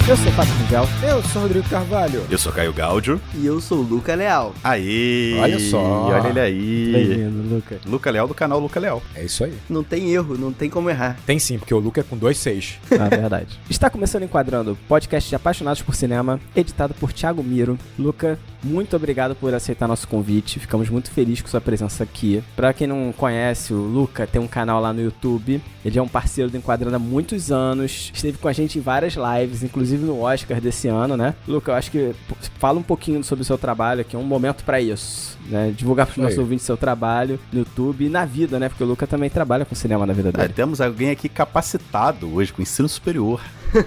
Eu sou o Fábio Rangel. Eu sou o Rodrigo Carvalho. Eu sou Caio Gáudio. E eu sou o Luca Leal. Aê! Olha só. Olha ele aí. Bem-vindo, Luca. Luca Leal do canal Luca Leal. É isso aí. Não tem erro, não tem como errar. Tem sim, porque o Luca é com 2 6. Ah, verdade. Está começando Enquadrando, podcast de apaixonados por cinema, editado por Thiago Miro. Luca, muito obrigado por aceitar nosso convite. Ficamos muito felizes com sua presença aqui. Pra quem não conhece, o Luca tem um canal lá no YouTube. Ele é um parceiro do Enquadrando há muitos anos. Esteve com a gente em várias lives, inclusive no Oscar desse ano, né? Luca, eu acho que fala um pouquinho sobre o seu trabalho aqui, é um momento pra isso, né? Divulgar pros nossos ouvintes seu trabalho no YouTube e na vida, né? Porque o Luca também trabalha com cinema na vida dele. Temos alguém aqui capacitado hoje com ensino superior.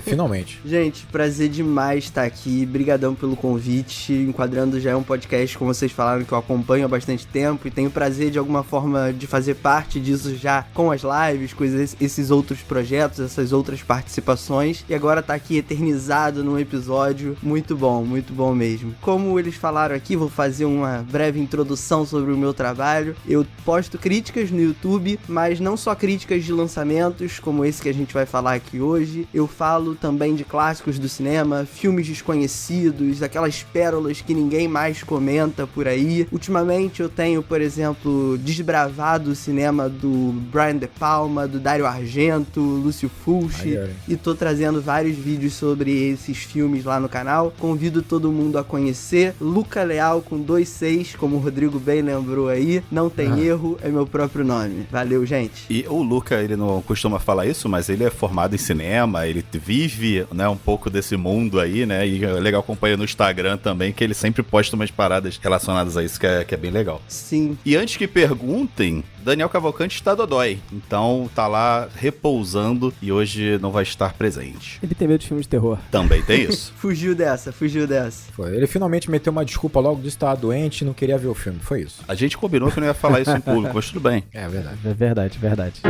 Finalmente. Gente, prazer demais estar aqui. Brigadão pelo convite. Enquadrando já é um podcast, como vocês falaram, que eu acompanho há bastante tempo e tenho prazer de alguma forma de fazer parte disso já com as lives, com esses outros projetos, essas outras participações. E agora tá aqui eternizado num episódio muito bom mesmo. Como eles falaram aqui, vou fazer uma breve introdução sobre o meu trabalho. Eu posto críticas no YouTube, mas não só críticas de lançamentos, como esse que a gente vai falar aqui hoje. Eu falo também de clássicos do cinema, filmes desconhecidos, aquelas pérolas que ninguém mais comenta por aí. Ultimamente eu tenho, por exemplo, desbravado o cinema do Brian De Palma, do Dario Argento, Lúcio Fulci, e tô trazendo vários vídeos sobre esses filmes lá no canal. Convido todo mundo a conhecer. Luca Leal com 2 6, como o Rodrigo bem lembrou aí. Não tem erro, é meu próprio nome. Valeu, gente. E o Luca, ele não costuma falar isso, mas ele é formado em cinema, ele vive, né, um pouco desse mundo aí, né, e é legal acompanhar no Instagram também, que ele sempre posta umas paradas relacionadas a isso, que é bem legal. Sim. E antes que perguntem, Daniel Cavalcante está dodói, então tá lá repousando e hoje não vai estar presente. Ele tem medo de filmes de terror. Também tem isso. Fugiu dessa. Foi. Ele finalmente meteu uma desculpa logo de estar doente e não queria ver o filme. Foi isso. A gente combinou que não ia falar isso em público, mas tudo bem. É verdade. É verdade, verdade.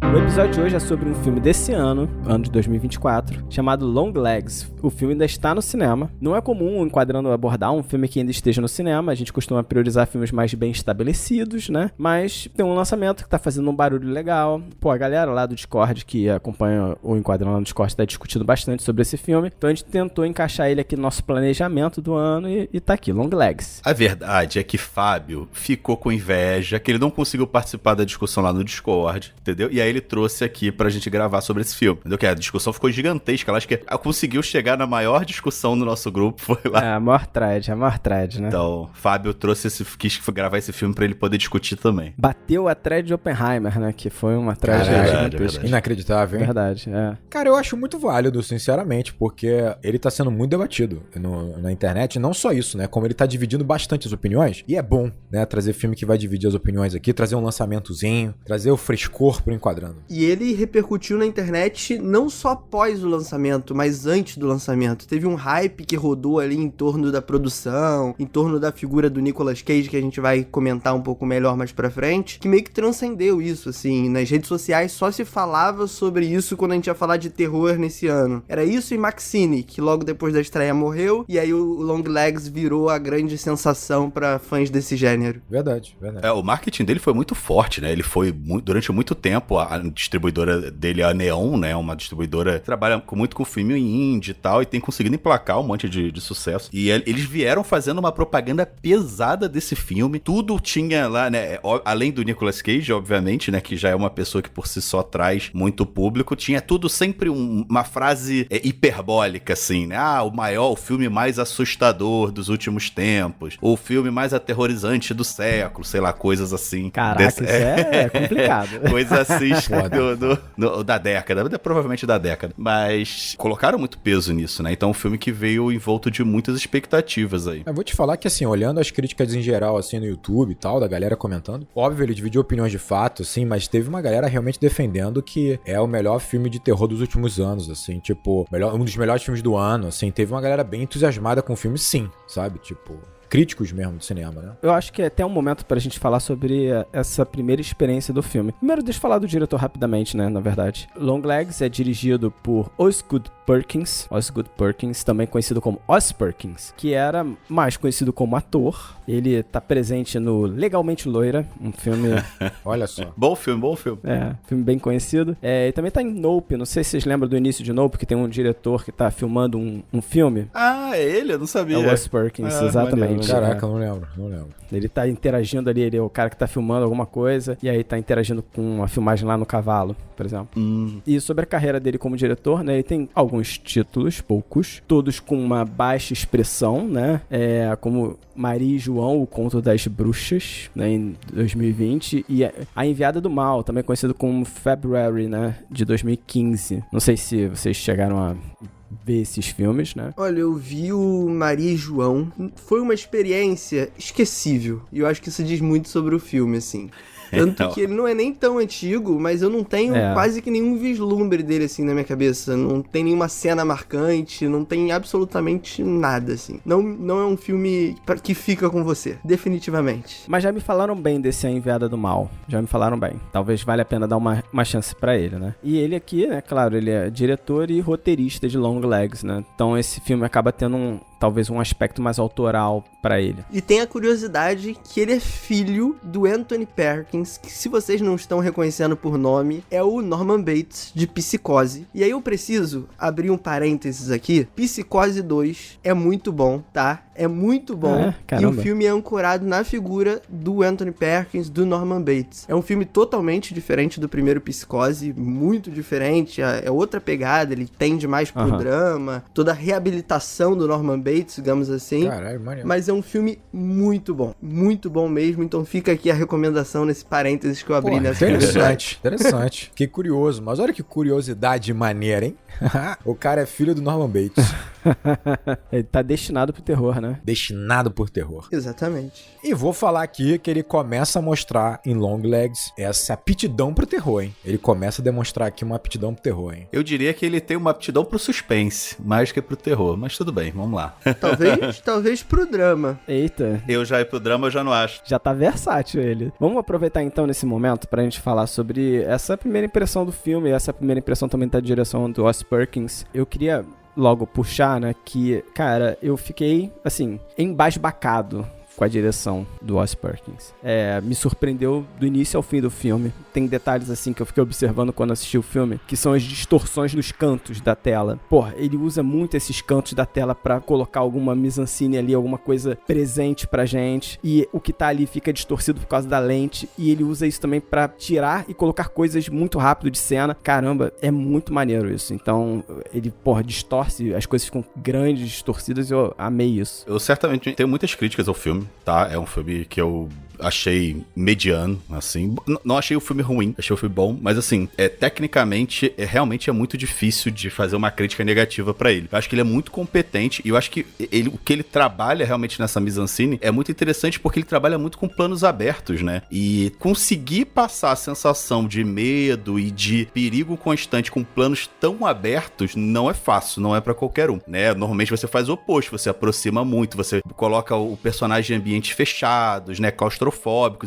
O episódio de hoje é sobre um filme desse ano de 2024, chamado Long Legs. O filme ainda está no cinema. Não é comum o Enquadrando abordar um filme que ainda esteja no cinema. A gente costuma priorizar filmes mais bem estabelecidos, né? Mas tem um lançamento que tá fazendo um barulho legal. Pô, a galera lá do Discord que acompanha o Enquadrando lá no Discord tá discutindo bastante sobre esse filme. Então a gente tentou encaixar ele aqui no nosso planejamento do ano e tá aqui, Long Legs. A verdade é que Fábio ficou com inveja, que ele não conseguiu participar da discussão lá no Discord, entendeu? E aí ele trouxe aqui pra gente gravar sobre esse filme, entendeu? Que a discussão ficou gigantesca, ela acho que conseguiu chegar na maior discussão do nosso grupo, foi lá. É, a maior thread, né? Então, Fábio quis gravar esse filme pra ele poder discutir também. Bateu a thread de Oppenheimer, né? Que foi uma thread verdade. Inacreditável, hein? Verdade, é. Cara, eu acho muito válido, sinceramente, porque ele tá sendo muito debatido na internet. Não só isso, né? Como ele tá dividindo bastante as opiniões. E é bom, né? Trazer filme que vai dividir as opiniões aqui, trazer um lançamentozinho, trazer o frescor pro Enquadrando. E ele repercutiu na internet não só após o lançamento, mas antes do lançamento. Teve um hype que rodou ali em torno da produção, em torno da figura do Nicolas Cage, que a gente vai comentar um pouco melhor mais pra frente, que meio que transcendeu isso, assim. Nas redes sociais só se falava sobre isso quando a gente ia falar de terror nesse ano. Era isso e Maxine, que logo depois da estreia morreu, e aí o Long Legs virou a grande sensação pra fãs desse gênero. Verdade. O marketing dele foi muito forte, né? Ele foi, durante muito tempo, a distribuidora dele, a Neon, né? Uma distribuidora que trabalha muito com filme indie e tal, e tem conseguido emplacar um monte de sucesso. E eles vieram fazendo uma propaganda pesada desse filme. Tudo tinha lá, né? Além do Nicolas Cage, obviamente, né? Que já é uma pessoa que por si só traz muito público. Tinha tudo sempre uma frase hiperbólica, assim, né? O filme mais assustador dos últimos tempos. Ou o filme mais aterrorizante do século. Sei lá, coisas assim. Caraca, isso é complicado. Coisas assim da década, provavelmente da década. Mas colocaram muito peso nisso, né? Então, um filme que veio envolto de muitas expectativas aí. Eu vou te falar que, assim, olhando as críticas em geral, assim, no YouTube e tal, da galera comentando, óbvio, ele dividiu opiniões de fato, assim, mas teve uma galera realmente defendendo que é o melhor filme de terror dos últimos anos, assim, tipo, um dos melhores filmes do ano, assim, teve uma galera bem entusiasmada com o filme, sim, sabe? Tipo, críticos mesmo do cinema, né? Eu acho que é até um momento pra gente falar sobre essa primeira experiência do filme. Primeiro, deixa eu falar do diretor rapidamente, né, na verdade. Long Legs é dirigido por Osgood Perkins, Osgood Perkins, também conhecido como Oz Perkins, que era mais conhecido como ator. Ele tá presente no Legalmente Loira, um filme... Olha só. Bom filme, bom filme. Filme bem conhecido. E também tá em Nope, não sei se vocês lembram do início de Nope, que tem um diretor que tá filmando um filme. Ah, é ele? Eu não sabia. É o Oz Perkins, exatamente. Caraca, não lembro. Ele tá interagindo ali, ele é o cara que tá filmando alguma coisa, e aí tá interagindo com a filmagem lá no cavalo, por exemplo. E sobre a carreira dele como diretor, né, ele tem alguns títulos, poucos, todos com uma baixa expressão, né, como Maria e João, o Conto das Bruxas, né, em 2020, e A Enviada do Mal, também conhecido como February, né, de 2015. Não sei se vocês chegaram a ver esses filmes, né? Olha, eu vi o Maria e João. Foi uma experiência esquecível. E eu acho que isso diz muito sobre o filme, assim. Tanto que ele não é nem tão antigo, mas eu não tenho quase que nenhum vislumbre dele, assim, na minha cabeça. Não tem nenhuma cena marcante, não tem absolutamente nada, assim. Não é um filme que fica com você, definitivamente. Mas já me falaram bem desse A Enviada do Mal. Já me falaram bem. Talvez valha a pena dar uma chance pra ele, né? E ele aqui, né, claro, ele é diretor e roteirista de Longlegs, né? Então esse filme acaba tendo talvez um aspecto mais autoral pra ele. E tem a curiosidade que ele é filho do Anthony Perkins, que, se vocês não estão reconhecendo por nome, é o Norman Bates de Psicose. E aí eu preciso abrir um parênteses aqui. Psicose 2 é muito bom, tá? É muito bom. E o filme é ancorado na figura do Anthony Perkins, do Norman Bates. É um filme totalmente diferente do primeiro Psicose, muito diferente, é outra pegada, ele tende mais pro drama, toda a reabilitação do Norman Bates, digamos assim. Caralho, maneiro. Mas é um filme muito bom mesmo, então fica aqui a recomendação nesse parênteses que eu abri nessa Interessante. Fiquei curioso, mas olha que curiosidade maneira, hein? O cara é filho do Norman Bates. Ele tá destinado pro terror, né? Destinado por terror. Exatamente. E vou falar aqui que ele começa a mostrar em Longlegs essa aptidão pro terror, hein? Ele começa a demonstrar aqui uma aptidão pro terror, hein? Eu diria que ele tem uma aptidão pro suspense, mais que pro terror, mas tudo bem, vamos lá. Talvez pro drama. Eita. Eu já ir pro drama, eu já não acho. Já tá versátil ele. Vamos aproveitar então nesse momento pra gente falar sobre essa primeira impressão do filme, essa primeira impressão também da direção do Oz Perkins. Eu queria logo puxar, né, que, cara, eu fiquei, assim, embasbacado com a direção do Oz Perkins. Me surpreendeu do início ao fim do filme. Tem detalhes assim que eu fiquei observando quando assisti o filme, que são as distorções nos cantos da tela. Porra, ele usa muito esses cantos da tela pra colocar alguma mise-en-scène ali, alguma coisa presente pra gente, e o que tá ali fica distorcido por causa da lente, e ele usa isso também pra tirar e colocar coisas muito rápido de cena. Caramba, é muito maneiro isso. Então, ele, distorce, as coisas ficam grandes, distorcidas, e eu amei isso. Eu certamente tenho muitas críticas ao filme, tá? É um filme que eu achei mediano, assim. Não achei o filme ruim, achei o filme bom, mas assim, tecnicamente, realmente é muito difícil de fazer uma crítica negativa pra ele. Eu acho que ele é muito competente e eu acho que o que ele trabalha realmente nessa mise-en-scène é muito interessante porque ele trabalha muito com planos abertos, né? E conseguir passar a sensação de medo e de perigo constante com planos tão abertos não é fácil, não é pra qualquer um, né? Normalmente você faz o oposto, você aproxima muito, você coloca o personagem em ambientes fechados, né? Claustrofóbicos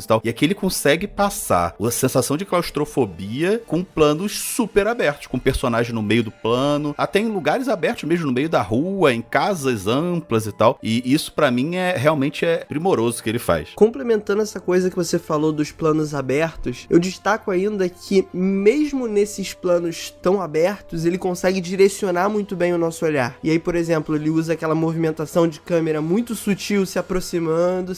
e tal. E aqui ele consegue passar a sensação de claustrofobia com planos super abertos, com personagem no meio do plano, até em lugares abertos mesmo, no meio da rua, em casas amplas e tal. E isso pra mim realmente é primoroso o que ele faz. Complementando essa coisa que você falou dos planos abertos, eu destaco ainda que mesmo nesses planos tão abertos, ele consegue direcionar muito bem o nosso olhar. E aí, por exemplo, ele usa aquela movimentação de câmera muito sutil, se aproximando,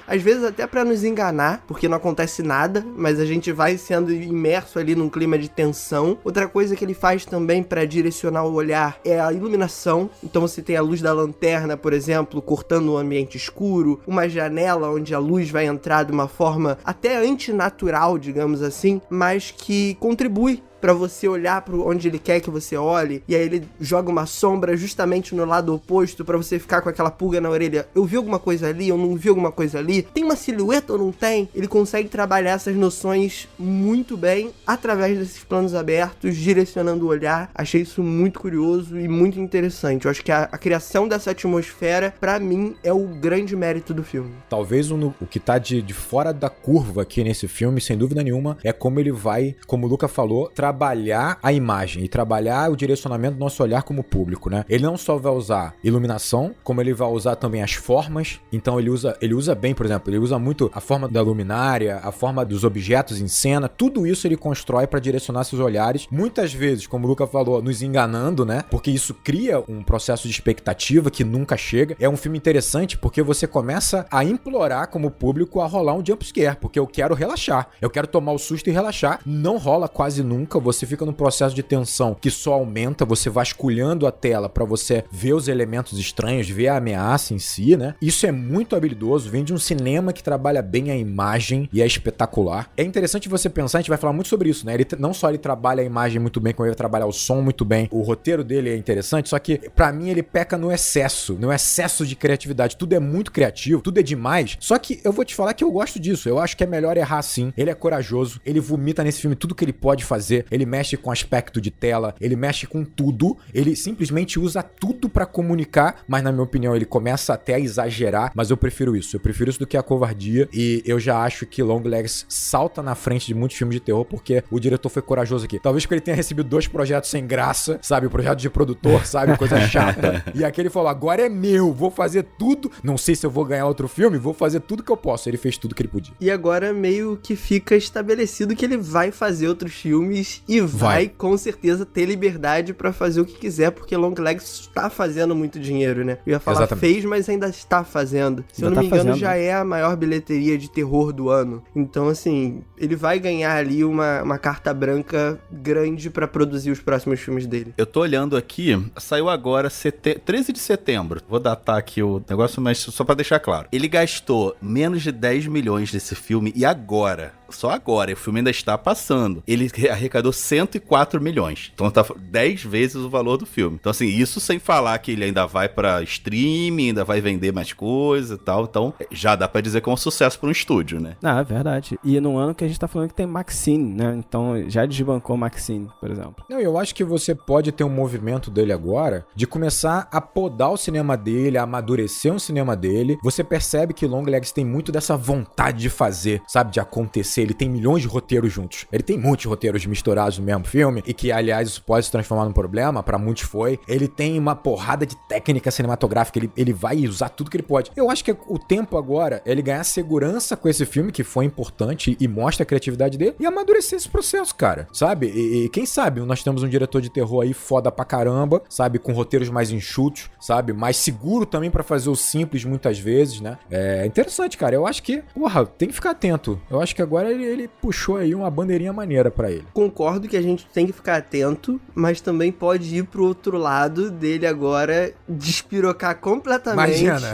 às vezes até pra nos enganar, porque não acontece nada, mas a gente vai sendo imerso ali num clima de tensão. Outra coisa que ele faz também pra direcionar o olhar é a iluminação. Então você tem a luz da lanterna, por exemplo, cortando um ambiente escuro, uma janela onde a luz vai entrar de uma forma até antinatural, digamos assim, mas que contribui pra você olhar para onde ele quer que você olhe, e aí ele joga uma sombra justamente no lado oposto pra você ficar com aquela pulga na orelha. Eu vi alguma coisa ali? Eu não vi alguma coisa ali? Tem uma silhueta ou não tem? Ele consegue trabalhar essas noções muito bem através desses planos abertos, direcionando o olhar. Achei isso muito curioso e muito interessante. Eu acho que a criação dessa atmosfera, pra mim, é o grande mérito do filme. Talvez o que tá de fora da curva aqui nesse filme, sem dúvida nenhuma, é como ele vai, como o Luca falou, trabalhar trabalhar a imagem e trabalhar o direcionamento do nosso olhar como público, né? Ele não só vai usar iluminação, como ele vai usar também as formas. Então ele usa bem, por exemplo, ele usa muito a forma da luminária, a forma dos objetos em cena, tudo isso ele constrói para direcionar seus olhares, muitas vezes, como o Luca falou, nos enganando, né? Porque isso cria um processo de expectativa que nunca chega. É um filme interessante porque você começa a implorar como público a rolar um jumpscare, porque eu quero relaxar, eu quero tomar o susto e relaxar. Não rola quase nunca, você fica num processo de tensão que só aumenta, você vasculhando a tela para você ver os elementos estranhos, ver a ameaça em si, né? Isso é muito habilidoso, vem de um cinema que trabalha bem a imagem e é espetacular. É interessante você pensar, a gente vai falar muito sobre isso, né? Não só ele trabalha a imagem muito bem, como ele trabalha o som muito bem, o roteiro dele é interessante, só que pra mim ele peca no excesso de criatividade. Tudo é muito criativo, tudo é demais, só que eu vou te falar que eu gosto disso, eu acho que é melhor errar sim. Ele é corajoso, ele vomita nesse filme tudo que ele pode fazer, ele mexe com aspecto de tela, ele mexe com tudo, ele simplesmente usa tudo pra comunicar, mas na minha opinião ele começa até a exagerar, mas eu prefiro isso do que a covardia, e eu já acho que Longlegs salta na frente de muitos filmes de terror, porque o diretor foi corajoso aqui. Talvez porque ele tenha recebido 2 projetos sem graça, sabe, o projeto de produtor, sabe, coisa chata, e aqui ele falou, agora é meu, vou fazer tudo, não sei se eu vou ganhar outro filme, vou fazer tudo que eu posso. Ele fez tudo que ele podia. E agora meio que fica estabelecido que ele vai fazer outros filmes e vai com certeza ter liberdade pra fazer o que quiser, porque Longlegs está fazendo muito dinheiro, né? Eu ia falar fez, mas ainda está fazendo. Se eu não me engano, já é a maior bilheteria de terror do ano. Então, assim, ele vai ganhar ali uma carta branca grande pra produzir os próximos filmes dele. Eu tô olhando aqui, saiu agora 13 de setembro. Vou datar aqui o negócio, mas só pra deixar claro. Ele gastou menos de 10 milhões desse filme e agora, só agora, o filme ainda está passando, ele arrecadou 104 milhões. Então tá 10 vezes o valor do filme. Então assim, isso sem falar que ele ainda vai pra streaming, ainda vai vender mais coisa e tal. Então já dá pra dizer que é um sucesso pra um estúdio, né? Ah, é verdade. E no ano que a gente tá falando que tem Maxine, né? Então já desbancou Maxine, por exemplo. Não, eu acho que você pode ter um movimento dele agora de começar a podar o cinema dele, a amadurecer o cinema dele. Você percebe que Longlegs tem muito dessa vontade de fazer, sabe? De acontecer. Ele tem milhões de roteiros juntos. Ele tem muitos roteiros misturados no mesmo filme e que, aliás, isso pode se transformar num problema, pra muitos foi. Ele tem uma porrada de técnica cinematográfica, ele vai usar tudo que ele pode. Eu acho que o tempo agora é ele ganhar segurança com esse filme, que foi importante e mostra a criatividade dele, e amadurecer esse processo, cara, sabe? E quem sabe nós temos um diretor de terror aí foda pra caramba, sabe? Com roteiros mais enxutos, sabe? Mais seguro também pra fazer o simples muitas vezes, né? É interessante, cara. Eu acho que, porra, tem que ficar atento. Eu acho que agora ele puxou aí uma bandeirinha maneira pra ele. Concordo que a gente tem que ficar atento, mas também pode ir pro outro lado dele agora, despirocar completamente. Imagina,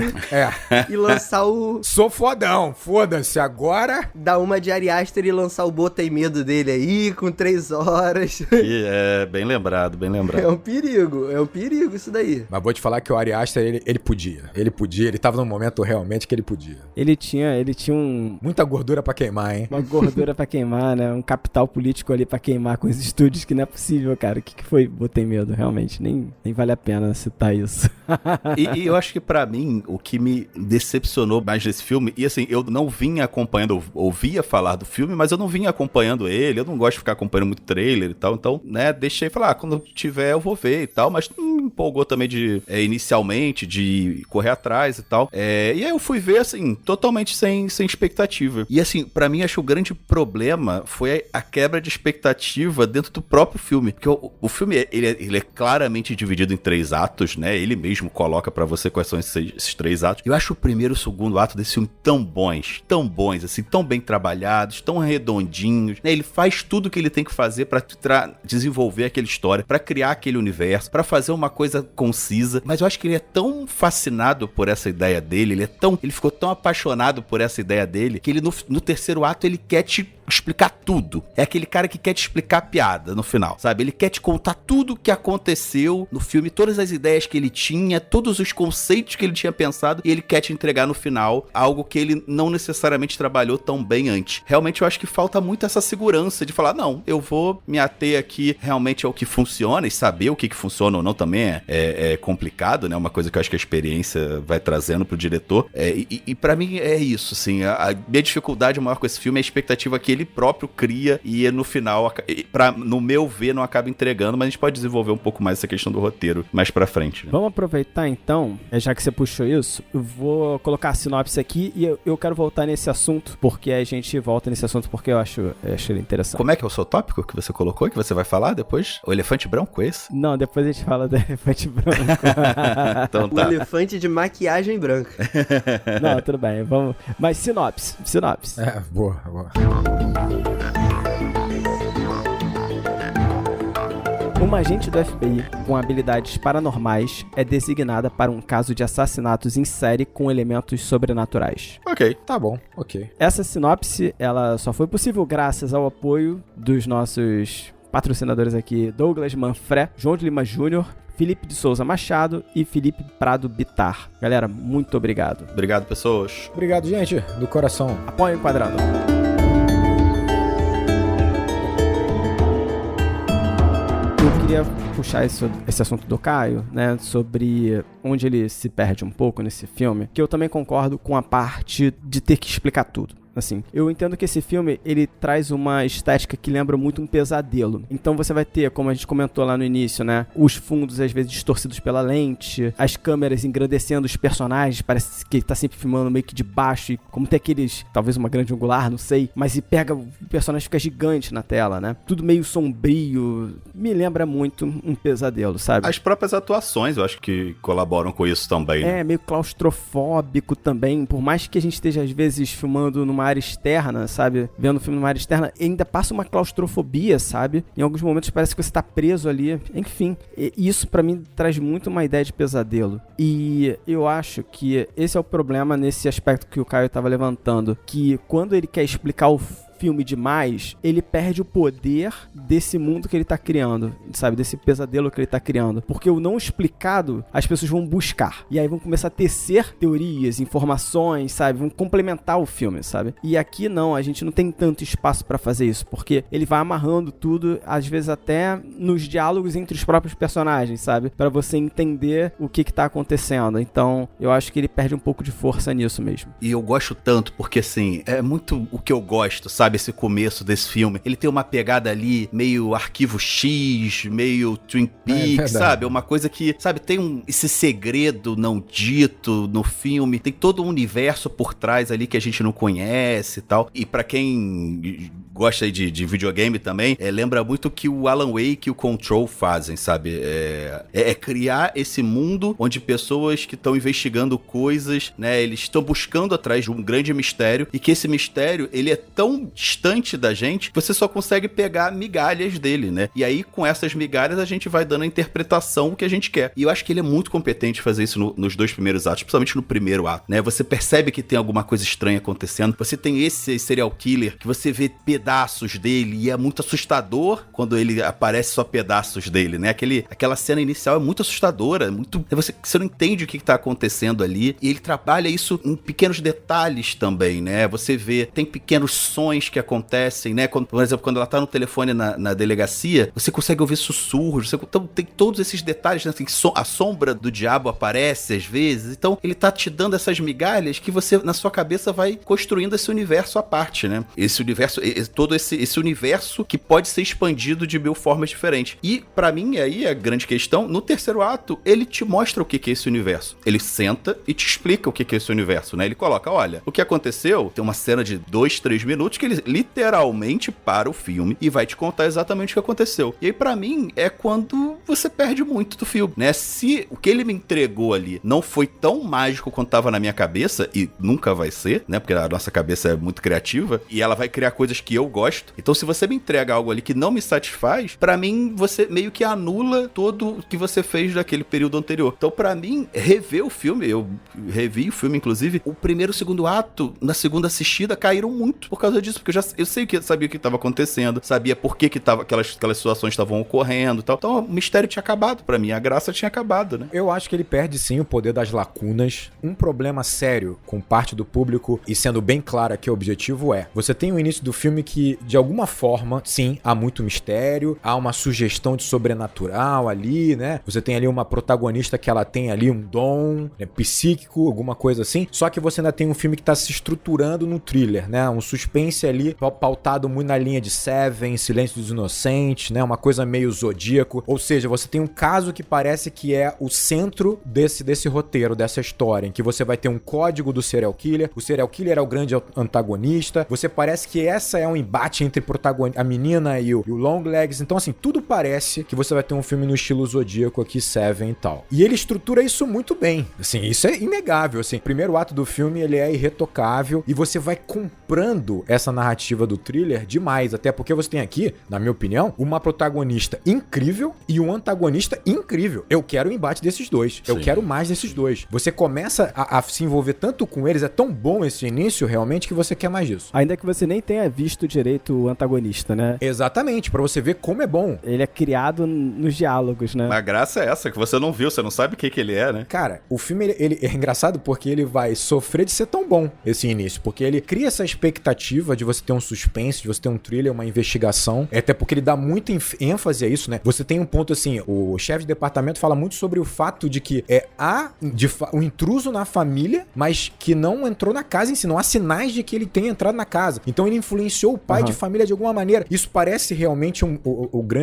e lançar o... Sou fodão, foda-se, agora... Dar uma de Ari Aster e lançar o Bota e Medo dele aí, com 3 horas. E é bem lembrado, bem lembrado. É um perigo isso daí. Mas vou te falar que o Ari Aster, ele podia, ele tava num momento realmente que ele podia. Ele tinha muita gordura pra queimar, hein? Uma gordura pra queimar, né? Um capital político ali pra queimar com os estúdios que não é possível, cara. O que foi Botei Medo, realmente? Nem vale a pena citar isso. E eu acho que pra mim, o que me decepcionou mais desse filme, e assim, eu não vinha acompanhando, ouvia falar do filme, mas eu não vinha acompanhando ele, eu não gosto de ficar acompanhando muito trailer e tal, então, né, deixei falar, quando tiver eu vou ver e tal, mas não me empolgou também inicialmente, de correr atrás e tal. E aí eu fui ver, assim, totalmente sem expectativa. E assim, pra mim, acho que o grande problema foi a quebra de expectativa dentro do próprio filme. Porque o filme, ele é claramente dividido em 3 atos, né? Ele mesmo coloca pra você quais são esses 3 atos. Eu acho o primeiro e o segundo ato desse filme tão bons, assim, tão bem trabalhados, tão redondinhos, né? Ele faz tudo o que ele tem que fazer pra desenvolver aquela história, pra criar aquele universo, pra fazer uma coisa concisa. Mas eu acho que ele é tão fascinado por essa ideia dele, ele ficou tão apaixonado por essa ideia dele, que ele no terceiro ato ele quer te explicar tudo. É aquele cara que quer te explicar a piada no final, sabe? Ele quer te contar tudo o que aconteceu no filme, todas as ideias que ele tinha, todos os conceitos que ele tinha pensado, e ele quer te entregar no final algo que ele não necessariamente trabalhou tão bem antes. Realmente eu acho que falta muito essa segurança de falar, não, eu vou me ater aqui realmente ao que funciona, e saber o que funciona ou não também é complicado, né? Uma coisa que eu acho que a experiência vai trazendo pro diretor. E pra mim é isso, assim, a minha dificuldade maior com esse filme é a expectativa que ele próprio cria e no final, no meu ver, não acaba entregando, mas a gente pode desenvolver um pouco mais essa questão do roteiro mais pra frente. Né? Vamos aproveitar então, já que você puxou isso, eu vou colocar a sinopse aqui e eu quero voltar nesse assunto, porque a gente volta nesse assunto porque eu acho ele interessante. Como é que é o seu tópico que você colocou, que você vai falar depois? O elefante branco, é esse? Não, depois a gente fala do elefante branco. Então tá. O elefante de maquiagem branca. Não, tudo bem, vamos. Mas sinopse. Boa. Uma agente do FBI com habilidades paranormais é designada para um caso de assassinatos em série com elementos sobrenaturais. Ok. Tá bom, ok. Essa sinopse, ela só foi possível graças ao apoio dos nossos patrocinadores aqui, Douglas Manfré, João de Lima Júnior, Felipe de Souza Machado e Felipe Prado Bitar. Galera, muito obrigado. Obrigado, pessoas. Obrigado, gente, do coração. Apoio Enquadrando. Eu queria puxar esse assunto do Caio, né, sobre onde ele se perde um pouco nesse filme, que eu também concordo com a parte de ter que explicar tudo. Assim, eu entendo que esse filme, ele traz uma estética que lembra muito um pesadelo. Então você vai ter, como a gente comentou lá no início, né, os fundos às vezes distorcidos pela lente, as câmeras engrandecendo os personagens, parece que ele tá sempre filmando meio que de baixo, e como tem aqueles, talvez uma grande angular, não sei, mas e pega, o personagem fica gigante na tela, né? Tudo meio sombrio, me lembra muito um pesadelo, sabe? As próprias atuações, eu acho que colaboram com isso também. Né? Meio claustrofóbico também, por mais que a gente esteja às vezes filmando numa área externa, sabe? Vendo o filme numa área externa, ainda passa uma claustrofobia, sabe? Em alguns momentos parece que você tá preso ali. Enfim, isso pra mim traz muito uma ideia de pesadelo. E eu acho que esse é o problema nesse aspecto que o Caio tava levantando, que quando ele quer explicar o filme demais, ele perde o poder desse mundo que ele tá criando, sabe? Desse pesadelo que ele tá criando. Porque o não explicado, as pessoas vão buscar. E aí vão começar a tecer teorias, informações, sabe? Vão complementar o filme, sabe? E aqui não, a gente não tem tanto espaço pra fazer isso, porque ele vai amarrando tudo, às vezes até nos diálogos entre os próprios personagens, sabe? Pra você entender o que tá acontecendo. Então, eu acho que ele perde um pouco de força nisso mesmo. E eu gosto tanto, porque assim, é muito o que eu gosto, sabe? Esse começo desse filme. Ele tem uma pegada ali meio Arquivo X, meio Twin Peaks, sabe? Uma coisa que, sabe, tem esse segredo não dito no filme. Tem todo um universo por trás ali que a gente não conhece e tal. E pra quem gosta de videogame também, lembra muito que o Alan Wake e o Control fazem, sabe? É criar esse mundo onde pessoas que estão investigando coisas, né? Eles estão buscando atrás de um grande mistério e que esse mistério, ele é tão distante da gente, você só consegue pegar migalhas dele, né? E aí, com essas migalhas, a gente vai dando a interpretação que a gente quer. E eu acho que ele é muito competente em fazer isso nos dois primeiros atos, principalmente no primeiro ato, né? Você percebe que tem alguma coisa estranha acontecendo. Você tem esse serial killer que você vê pedaços dele e é muito assustador quando ele aparece só pedaços dele, né? Aquela cena inicial é muito assustadora, você não entende o que tá acontecendo ali, e ele trabalha isso em pequenos detalhes também, né? Você vê, tem pequenos sons que acontecem, né? Por exemplo, quando ela tá no telefone na delegacia, você consegue ouvir sussurros, então tem todos esses detalhes, né? A sombra do diabo aparece às vezes, então ele tá te dando essas migalhas que você, na sua cabeça, vai construindo esse universo à parte, né? Esse universo, todo esse universo que pode ser expandido de 1000 formas diferentes. E, pra mim, aí a grande questão, no terceiro ato, ele te mostra o que é esse universo. Ele senta e te explica o que é esse universo, né? Ele coloca, olha, o que aconteceu, tem uma cena de 2-3 minutos que ele literalmente para o filme e vai te contar exatamente o que aconteceu. E aí, pra mim, é quando você perde muito do filme, né? Se o que ele me entregou ali não foi tão mágico quanto tava na minha cabeça, e nunca vai ser, né? Porque a nossa cabeça é muito criativa e ela vai criar coisas que eu gosto. Então, se você me entrega algo ali que não me satisfaz, pra mim, você meio que anula todo o que você fez daquele período anterior. Então, pra mim, rever o filme, eu revi o filme, inclusive, o primeiro e o segundo ato, na segunda assistida, caíram muito por causa disso, porque eu sabia o que estava acontecendo, sabia por que aquelas situações estavam ocorrendo e tal. Então, o mistério tinha acabado pra mim, a graça tinha acabado, né? Eu acho que ele perde sim o poder das lacunas. Um problema sério com parte do público, e sendo bem claro aqui o objetivo você tem o início do filme que, de alguma forma, sim, há muito mistério, há uma sugestão de sobrenatural ali, né? Você tem ali uma protagonista que ela tem ali um dom, né, psíquico, alguma coisa assim. Só que você ainda tem um filme que tá se estruturando no thriller, né? Um suspense ali pautado muito na linha de Seven, Silêncio dos Inocentes, né? Uma coisa meio Zodíaco. Ou seja, você tem um caso que parece que é o centro desse roteiro, dessa história, em que você vai ter um código do serial killer. O serial killer é o grande antagonista. Você parece que essa é um embate entre a menina e o Longlegs. Então, assim, tudo parece que você vai ter um filme no estilo Zodíaco aqui, Seven e tal. E ele estrutura isso muito bem. Assim, isso é inegável, assim. O primeiro ato do filme, ele é irretocável e você vai comprando essa narrativa do thriller demais. Até porque você tem aqui, na minha opinião, uma protagonista incrível e um antagonista incrível. Eu quero o embate desses dois. Eu quero mais desses dois. Você começa a se envolver tanto com eles, é tão bom esse início realmente que você quer mais disso. Ainda que você nem tenha visto direito o antagonista, né? Exatamente, pra você ver como é bom. Ele é criado nos diálogos, né? A graça é essa, que você não viu, você não sabe o que ele é, né? Cara, o filme ele é engraçado porque ele vai sofrer de ser tão bom esse início, porque ele cria essa expectativa de você ter um suspense, de você ter um thriller, uma investigação, até porque ele dá muita ênfase a isso, né? Você tem um ponto assim, o chefe de departamento fala muito sobre o fato de que há um intruso na família, mas que não entrou na casa em si, não há sinais de que ele tenha entrado na casa. Então ele influenciou o pai de família de alguma maneira. Isso parece realmente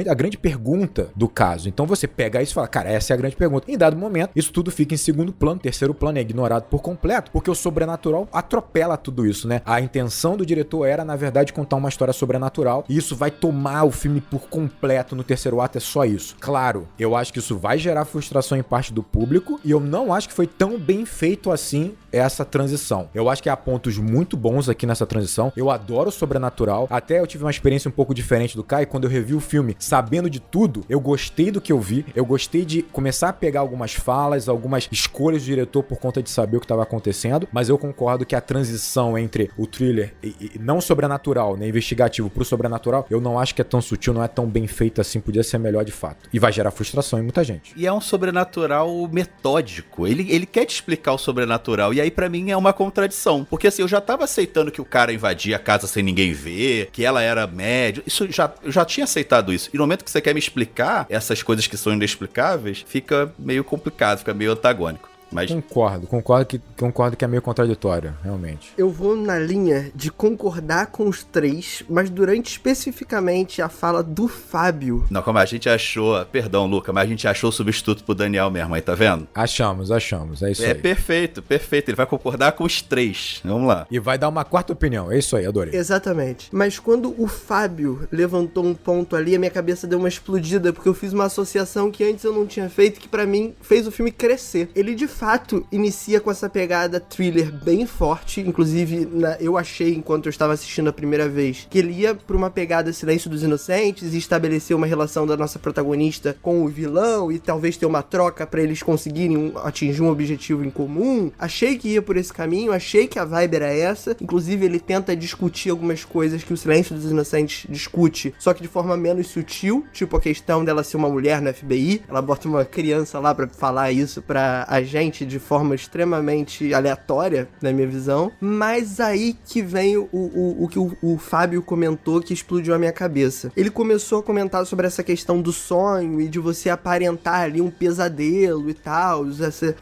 a grande pergunta do caso. Então você pega isso e fala, cara, essa é a grande pergunta. Em dado momento, isso tudo fica em segundo plano, terceiro plano, é ignorado por completo, porque o sobrenatural atropela tudo isso, né? A intenção do diretor era, na verdade, contar uma história sobrenatural, e isso vai tomar o filme por completo no terceiro ato, é só isso. Claro, eu acho que isso vai gerar frustração em parte do público, e eu não acho que foi tão bem feito assim essa transição. Eu acho que há pontos muito bons aqui nessa transição. Eu adoro o sobrenatural. Até eu tive uma experiência um pouco diferente do Kai. Quando eu revi o filme sabendo de tudo, eu gostei do que eu vi. Eu gostei de começar a pegar algumas falas, algumas escolhas do diretor por conta de saber o que estava acontecendo. Mas eu concordo que a transição entre o thriller e não sobrenatural, né, investigativo pro sobrenatural, eu não acho que é tão sutil, não é tão bem feito assim. Podia ser melhor de fato. E vai gerar frustração em muita gente. E é um sobrenatural metódico. Ele quer te explicar o sobrenatural. E aí, pra mim, é uma contradição. Porque, assim, eu já tava aceitando que o cara invadia a casa sem ninguém ver, que ela era médium. Eu já tinha aceitado isso. E no momento que você quer me explicar essas coisas que são inexplicáveis, fica meio complicado, fica meio antagônico. Mas... Concordo que é meio contraditório, realmente. Eu vou na linha de concordar com os três, mas durante especificamente a fala do Fábio. Não, como a gente achou, perdão, Luca, mas a gente achou o substituto pro Daniel mesmo, aí tá vendo? Achamos, é isso aí. É perfeito, ele vai concordar com os três, vamos lá. E vai dar uma quarta opinião, é isso aí, adorei. Exatamente. Mas quando o Fábio levantou um ponto ali, a minha cabeça deu uma explodida, porque eu fiz uma associação que antes eu não tinha feito, que pra mim fez o filme crescer. Ele de fato inicia com essa pegada thriller bem forte, inclusive eu achei, enquanto eu estava assistindo a primeira vez, que ele ia pra uma pegada Silêncio dos Inocentes e estabelecer uma relação da nossa protagonista com o vilão e talvez ter uma troca pra eles conseguirem atingir um objetivo em comum. Achei que ia por esse caminho, achei que a vibe era essa, inclusive ele tenta discutir algumas coisas que o Silêncio dos Inocentes discute, só que de forma menos sutil, tipo a questão dela ser uma mulher no FBI, ela bota uma criança lá pra falar isso pra agente de forma extremamente aleatória, na minha visão, mas aí que vem o que o Fábio comentou que explodiu a minha cabeça. Ele começou a comentar sobre essa questão do sonho e de você aparentar ali um pesadelo e tal,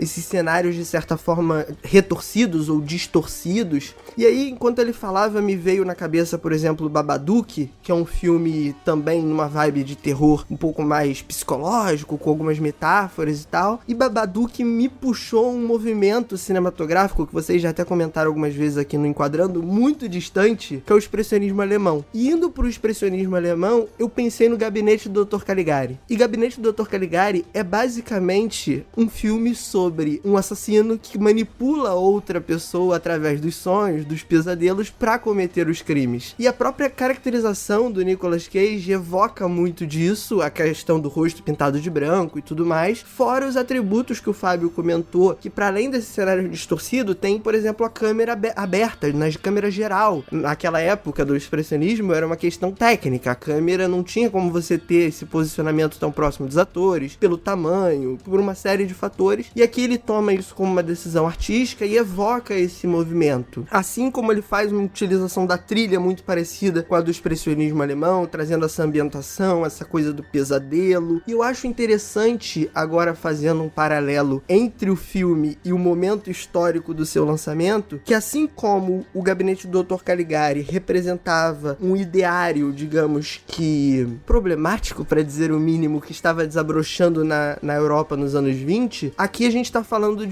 esses cenários de certa forma retorcidos ou distorcidos, e aí enquanto ele falava me veio na cabeça, por exemplo, Babadook, que é um filme também numa vibe de terror um pouco mais psicológico, com algumas metáforas e tal, e Babadook me puxou um movimento cinematográfico que vocês já até comentaram algumas vezes aqui no Enquadrando, muito distante, que é o expressionismo alemão. E indo pro expressionismo alemão, eu pensei no Gabinete do Dr. Caligari. E Gabinete do Dr. Caligari é basicamente um filme sobre um assassino que manipula outra pessoa através dos sonhos, dos pesadelos, pra cometer os crimes. E a própria caracterização do Nicolas Cage evoca muito disso, a questão do rosto pintado de branco e tudo mais, fora os atributos que o Fábio comentou comentou que para além desse cenário distorcido, tem, por exemplo, a câmera aberta, na câmera geral. Naquela época do expressionismo era uma questão técnica, a câmera não tinha como você ter esse posicionamento tão próximo dos atores, pelo tamanho, por uma série de fatores, e aqui ele toma isso como uma decisão artística e evoca esse movimento. Assim como ele faz uma utilização da trilha muito parecida com a do expressionismo alemão, trazendo essa ambientação, essa coisa do pesadelo, e eu acho interessante, agora fazendo um paralelo entre o filme e o momento histórico do seu lançamento, que assim como o Gabinete do Dr. Caligari representava um ideário, digamos que problemático, para dizer o mínimo, que estava desabrochando na Europa nos anos 20, aqui a gente tá falando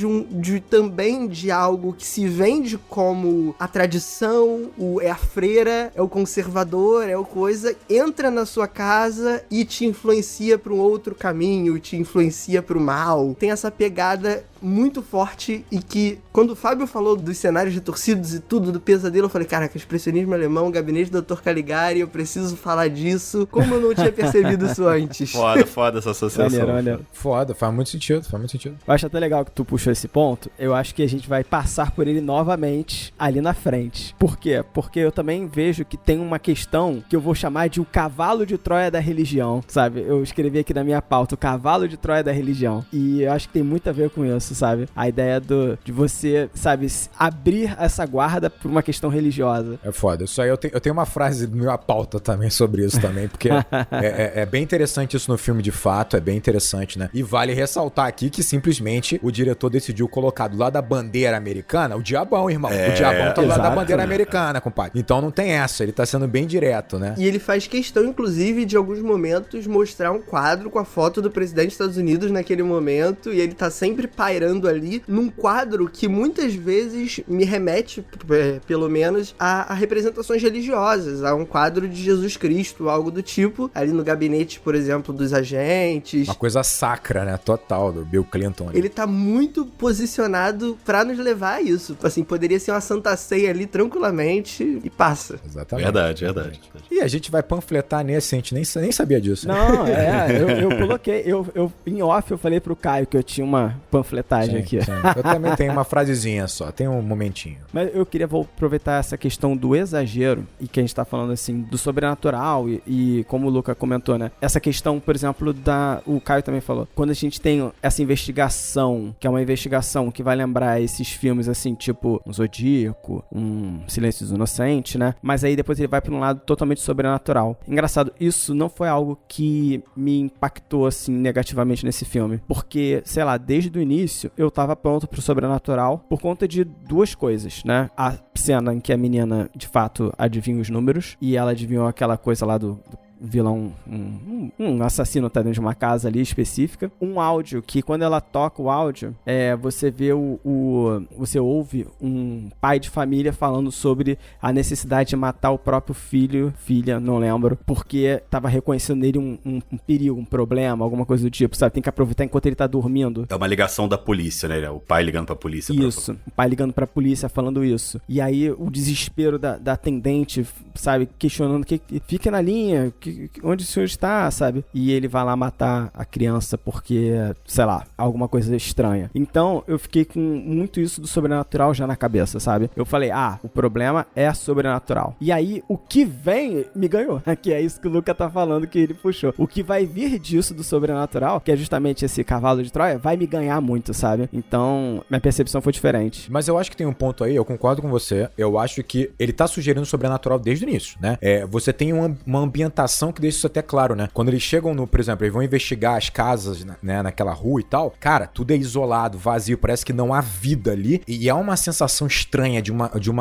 também de algo que se vende como a tradição, é a freira, é o conservador, é o coisa, entra na sua casa e te influencia para um outro caminho, te influencia para o mal. Tem essa pegada muito forte e que, quando o Fábio falou dos cenários retorcidos e tudo, do pesadelo, eu falei, caraca, expressionismo alemão, Gabinete do Dr. Caligari, eu preciso falar disso, como eu não tinha percebido isso antes. Foda essa associação. Maneiro. Foda, faz muito sentido. Eu acho até legal que tu puxou esse ponto, eu acho que a gente vai passar por ele novamente ali na frente. Por quê? Porque eu também vejo que tem uma questão que eu vou chamar de o cavalo de Troia da religião, sabe? Eu escrevi aqui na minha pauta, o cavalo de Troia da religião, e eu acho que tem muito a ver com isso, sabe? A ideia de você, sabe, abrir essa guarda por uma questão religiosa. É foda. Isso aí eu tenho uma frase na minha pauta também sobre isso também, porque é bem interessante isso no filme de fato, é bem interessante, né? E vale ressaltar aqui que simplesmente o diretor decidiu colocar do lado da bandeira americana o diabão, irmão. O diabão tá do lado da bandeira americana, compadre. Então não tem essa, ele tá sendo bem direto, né? E ele faz questão, inclusive, de alguns momentos mostrar um quadro com a foto do presidente dos Estados Unidos naquele momento, e ele tá sempre pairando ali num quadro que muitas vezes me remete, pelo menos, a representações religiosas, a um quadro de Jesus Cristo, algo do tipo, ali no gabinete, por exemplo, dos agentes. Uma coisa sacra, né? Total, do Bill Clinton. Ali. Ele tá muito posicionado pra nos levar a isso. Assim, poderia ser uma Santa Ceia ali tranquilamente e passa. Exatamente. Verdade. E a gente vai panfletar nesse, a gente nem sabia disso. Não, eu coloquei, em off eu falei pro Caio que eu tinha uma panfletagem aqui. Sim. Eu também tenho uma frasezinha só, tem um momentinho. Mas eu queria aproveitar essa questão do exagero, e que a gente tá falando assim, do sobrenatural, e como o Luca comentou, né? Essa questão, por exemplo, o Caio também falou, quando a gente tem essa investigação, que é uma investigação que vai lembrar esses filmes assim, tipo um Zodíaco, um Silêncio dos Inocentes, né? Mas aí depois ele vai pra um lado totalmente sobrenatural. Engraçado, isso não foi algo que me impactou assim negativamente nesse filme, porque, sei lá, desde o início eu tava pronto pro sobrenatural por conta de duas coisas, né? A cena em que a menina de fato adivinha os números, e ela adivinhou aquela coisa lá do vilão, um assassino tá dentro de uma casa ali específica. Um áudio que, quando ela toca o áudio, você vê você ouve um pai de família falando sobre a necessidade de matar o próprio filha, não lembro, porque tava reconhecendo nele um perigo, um problema, alguma coisa do tipo, sabe? Tem que aproveitar enquanto ele tá dormindo. É uma ligação da polícia, né? O pai ligando pra polícia. Isso, o pai ligando pra polícia falando isso. E aí o desespero da atendente, sabe? Questionando, fica na linha, onde o senhor está, sabe? E ele vai lá matar a criança porque, sei lá, alguma coisa estranha. Então, eu fiquei com muito isso do sobrenatural já na cabeça, sabe? Eu falei, o problema é sobrenatural. E aí, o que vem me ganhou. Que é isso que o Luca tá falando, que ele puxou. O que vai vir disso do sobrenatural, que é justamente esse cavalo de Troia, vai me ganhar muito, sabe? Então, minha percepção foi diferente. Mas eu acho que tem um ponto aí, eu concordo com você. Eu acho que ele tá sugerindo sobrenatural desde o início, né? Você tem uma ambientação que deixa isso até claro, né? Quando eles chegam por exemplo, eles vão investigar as casas, né, naquela rua e tal, cara, tudo é isolado, vazio, parece que não há vida ali, e há uma sensação estranha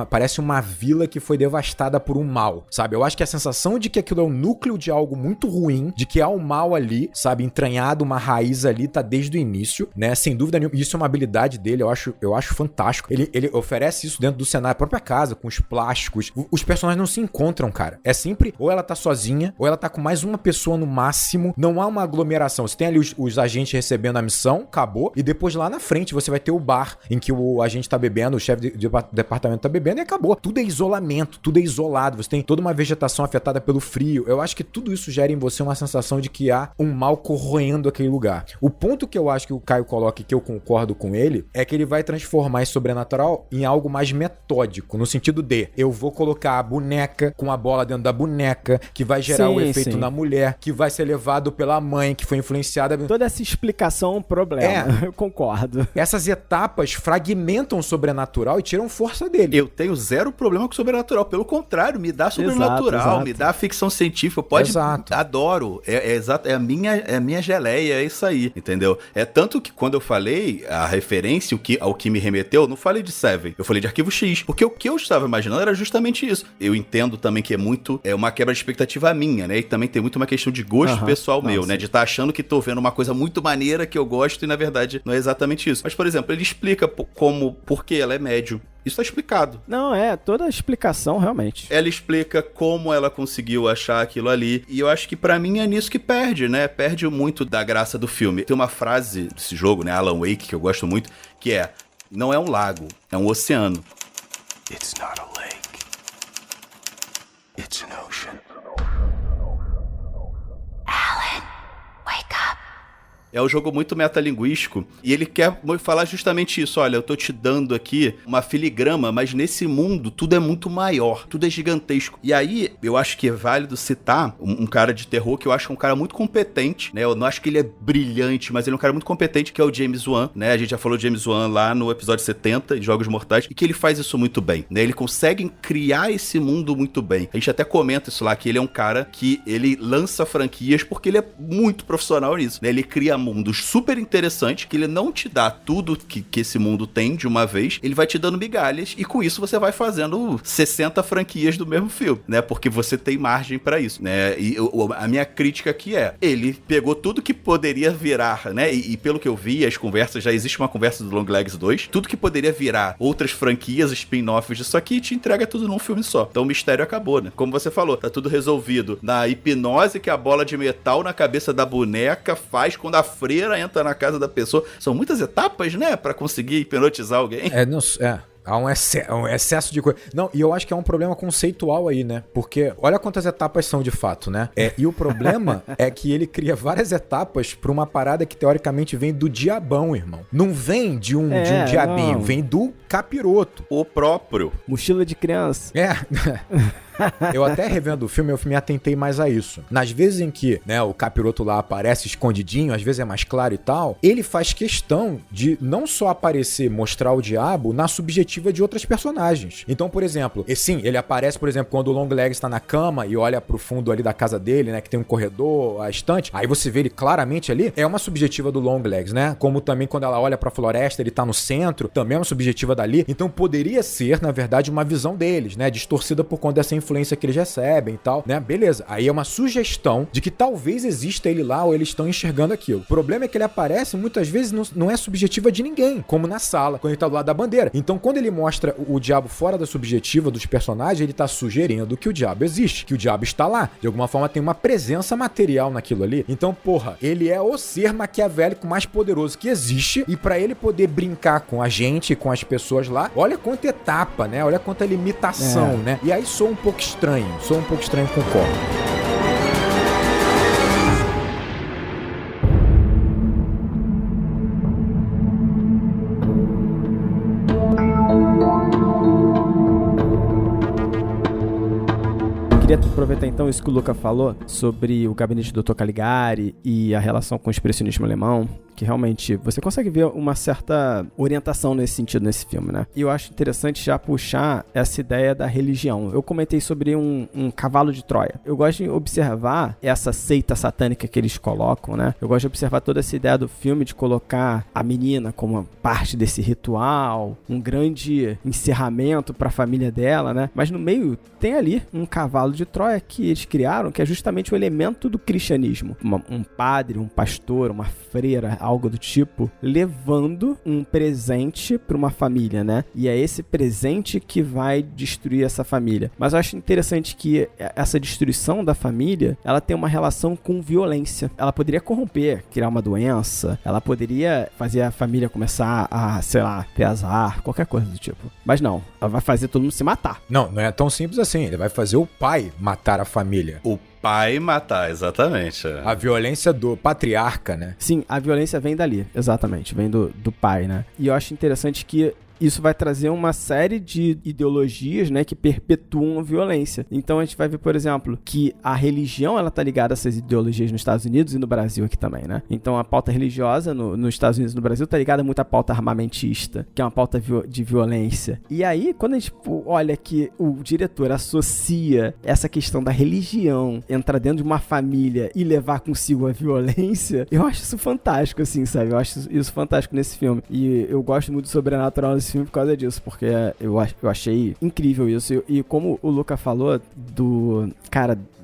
parece uma vila que foi devastada por um mal, sabe? Eu acho que a sensação de que aquilo é o núcleo de algo muito ruim, de que há um mal ali, sabe, entranhado, uma raiz ali, tá desde o início, né? Sem dúvida nenhuma, isso é uma habilidade dele, eu acho fantástico. Ele oferece isso dentro do cenário, a própria casa, com os plásticos. Os personagens não se encontram, cara. É sempre, ou ela tá sozinha, ou ou ela tá com mais uma pessoa no máximo, não há uma aglomeração. Você tem ali os agentes recebendo a missão, acabou, e depois lá na frente você vai ter o bar em que o agente tá bebendo, o chefe de departamento tá bebendo e acabou. Tudo é isolamento, tudo é isolado, você tem toda uma vegetação afetada pelo frio. Eu acho que tudo isso gera em você uma sensação de que há um mal corroendo aquele lugar. O ponto que eu acho que o Caio coloca e que eu concordo com ele é que ele vai transformar esse sobrenatural em algo mais metódico, no sentido de eu vou colocar a boneca com a bola dentro da boneca, que vai gerar o efeito na mulher, que vai ser levado pela mãe, que foi influenciada. Toda essa explicação é um problema, eu concordo. Essas etapas fragmentam o sobrenatural e tiram força dele. Eu tenho zero problema com o sobrenatural, pelo contrário, me dá sobrenatural, exato. Me dá ficção científica, pode... Exato. Adoro, é a minha geleia, é isso aí, entendeu? É tanto que quando eu falei a referência ao que me remeteu, eu não falei de Seven, eu falei de Arquivo X, porque o que eu estava imaginando era justamente isso. Eu entendo também que é uma quebra de expectativa minha, né? E também tem muito uma questão de gosto pessoal meu, né? De estar achando que tô vendo uma coisa muito maneira que eu gosto e na verdade não é exatamente isso. Mas, por exemplo, ele explica por que ela é médium. Isso tá explicado. Não, toda a explicação, realmente. Ela explica como ela conseguiu achar aquilo ali. E eu acho que pra mim é nisso que perde, né? Perde muito da graça do filme. Tem uma frase desse jogo, né? Alan Wake, que eu gosto muito, que é: não é um lago, é um oceano. It's not a lake. It's an ocean. Alan, wake up. É um jogo muito metalinguístico e ele quer falar justamente isso. Olha, eu tô te dando aqui uma filigrama, mas nesse mundo tudo é muito maior, tudo é gigantesco. E aí, eu acho que é válido citar um cara de terror que eu acho que é um cara muito competente, né? Eu não acho que ele é brilhante, mas ele é um cara muito competente, que é o James Wan, né? A gente já falou de James Wan lá no episódio 70, de Jogos Mortais, e que ele faz isso muito bem, né? Ele consegue criar esse mundo muito bem. A gente até comenta isso lá, que ele é um cara que ele lança franquias porque ele é muito profissional nisso, né? Ele cria mundos super interessantes, que ele não te dá tudo que esse mundo tem de uma vez, ele vai te dando migalhas, e com isso você vai fazendo 60 franquias do mesmo filme, né? Porque você tem margem pra isso, né? E a minha crítica aqui ele pegou tudo que poderia virar, né? E pelo que eu vi, as conversas, já existe uma conversa do Long Legs 2, tudo que poderia virar outras franquias, spin-offs disso aqui, te entrega tudo num filme só. Então o mistério acabou, né? Como você falou, tá tudo resolvido na hipnose que a bola de metal na cabeça da boneca faz quando a freira entra na casa da pessoa. São muitas etapas, né? Pra conseguir hipnotizar alguém. Há um excesso de coisa. Não, e eu acho que é um problema conceitual aí, né? Porque olha quantas etapas são de fato, né? E o problema é que ele cria várias etapas pra uma parada que teoricamente vem do diabão, irmão. Não vem de um diabinho, não. Vem do capiroto. O próprio. Mochila de criança. Eu até revendo o filme, eu me atentei mais a isso. Nas vezes em que, né, o capiroto lá aparece escondidinho, às vezes é mais claro e tal, ele faz questão de não só aparecer, mostrar o diabo na subjetiva de outras personagens. Então, por exemplo, sim, ele aparece, por exemplo, quando o Longlegs está na cama e olha pro fundo ali da casa dele, né, que tem um corredor, a estante, aí você vê ele claramente ali, é uma subjetiva do Longlegs, né? Como também quando ela olha pra floresta, ele tá no centro, também é uma subjetiva dali. Então poderia ser, na verdade, uma visão deles, né, distorcida por conta dessa influência que eles recebem e tal, né? Beleza. Aí é uma sugestão de que talvez exista ele lá ou eles estão enxergando aquilo. O problema é que ele aparece muitas vezes não é subjetiva de ninguém, como na sala, quando ele tá do lado da bandeira. Então, quando ele mostra o diabo fora da subjetiva dos personagens, ele tá sugerindo que o diabo existe, que o diabo está lá. De alguma forma tem uma presença material naquilo ali. Então, porra, ele é o ser maquiavélico mais poderoso que existe, e pra ele poder brincar com a gente, com as pessoas lá, olha quanta etapa, né? Olha quanta limitação, né? E aí sou um pouco estranho, concordo. Queria aproveitar então isso que o Luca falou sobre o gabinete do Dr. Caligari e a relação com o expressionismo alemão, que realmente você consegue ver uma certa orientação nesse sentido nesse filme, né? E eu acho interessante já puxar essa ideia da religião. Eu comentei sobre um cavalo de Troia. Eu gosto de observar essa seita satânica que eles colocam, né? Eu gosto de observar toda essa ideia do filme de colocar a menina como parte desse ritual, um grande encerramento para a família dela, né? Mas no meio tem ali um cavalo de Troia que eles criaram, que é justamente o elemento do cristianismo. Um padre, um pastor, uma freira, algo do tipo, levando um presente pra uma família, né? E é esse presente que vai destruir essa família. Mas eu acho interessante que essa destruição da família, ela tem uma relação com violência. Ela poderia corromper, criar uma doença, ela poderia fazer a família começar a, sei lá, ter azar, qualquer coisa do tipo. Mas não, ela vai fazer todo mundo se matar. Não é tão simples assim. Ele vai fazer o pai matar a família. O pai matar, exatamente. A violência do patriarca, né? Sim, a violência vem dali, exatamente, vem do pai, né? E eu acho interessante que isso vai trazer uma série de ideologias, né, que perpetuam a violência. Então a gente vai ver, por exemplo, que a religião, ela tá ligada a essas ideologias nos Estados Unidos e no Brasil aqui também, né? Então a pauta religiosa nos Estados Unidos e no Brasil tá ligada muito à pauta armamentista, que é uma pauta de violência. E aí, quando a gente olha que o diretor associa essa questão da religião entrar dentro de uma família e levar consigo a violência, eu acho isso fantástico, assim, sabe? Eu acho isso fantástico nesse filme. E eu gosto muito do sobrenatural nesse filme por causa disso, porque eu achei incrível isso. E como o Luca falou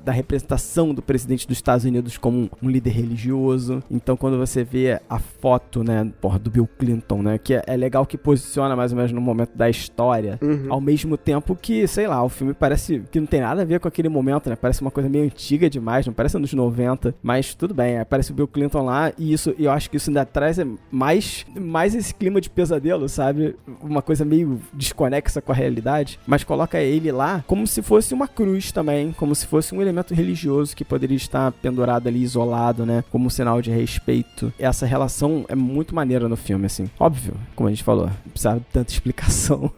da representação do presidente dos Estados Unidos como um líder religioso. Então, quando você vê a foto, né, do Bill Clinton, né, que é legal que posiciona mais ou menos no momento da história, ao mesmo tempo que, sei lá, o filme parece que não tem nada a ver com aquele momento, né, parece uma coisa meio antiga demais, não parece anos 90, mas tudo bem, aparece o Bill Clinton lá e eu acho que isso ainda traz mais esse clima de pesadelo, sabe? Uma coisa meio desconexa com a realidade, mas coloca ele lá como se fosse uma cruz também, como se fosse um elemento religioso que poderia estar pendurado ali, isolado, né? Como um sinal de respeito. Essa relação é muito maneira no filme, assim. Óbvio, como a gente falou, não precisava de tanta explicação.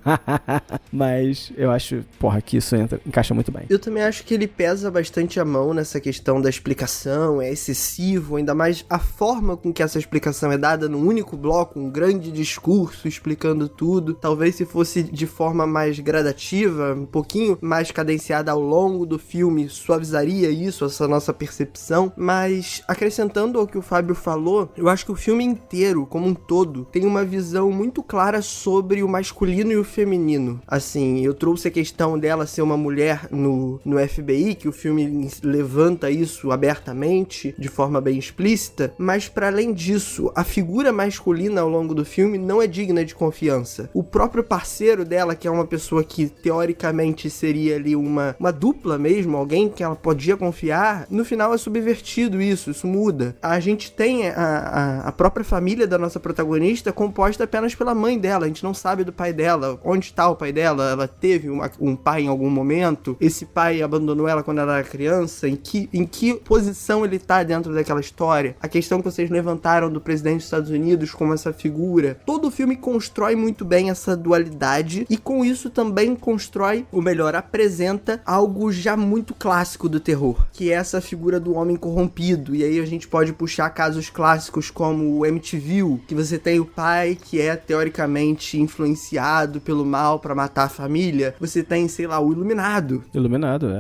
Mas eu acho, que isso encaixa muito bem. Eu também acho que ele pesa bastante a mão nessa questão da explicação, é excessivo, ainda mais a forma com que essa explicação é dada num único bloco, um grande discurso explicando tudo. Talvez se fosse de forma mais gradativa, um pouquinho mais cadenciada ao longo do filme, suavizaria isso, essa nossa percepção, mas acrescentando ao que o Fábio falou, eu acho que o filme inteiro, como um todo, tem uma visão muito clara sobre o masculino e o feminino. Assim, eu trouxe a questão dela ser uma mulher no FBI, que o filme levanta isso abertamente, de forma bem explícita, mas para além disso, a figura masculina ao longo do filme não é digna de confiança. O próprio parceiro dela, que é uma pessoa que teoricamente seria ali uma dupla mesmo, alguém que ela podia confiar, no final é subvertido isso muda. A gente tem a própria família da nossa protagonista composta apenas pela mãe dela, a gente não sabe do pai dela, onde está o pai dela, ela teve um pai em algum momento, esse pai abandonou ela quando ela era criança, em que posição ele tá dentro daquela história, a questão que vocês levantaram do presidente dos Estados Unidos como essa figura, todo o filme constrói muito bem essa dualidade e com isso também constrói, ou melhor, apresenta algo já muito clássico do terror, que é essa figura do homem corrompido. E aí a gente pode puxar casos clássicos como o Amityville, que você tem o pai que é teoricamente influenciado pelo mal pra matar a família. Você tem, sei lá, o Iluminado.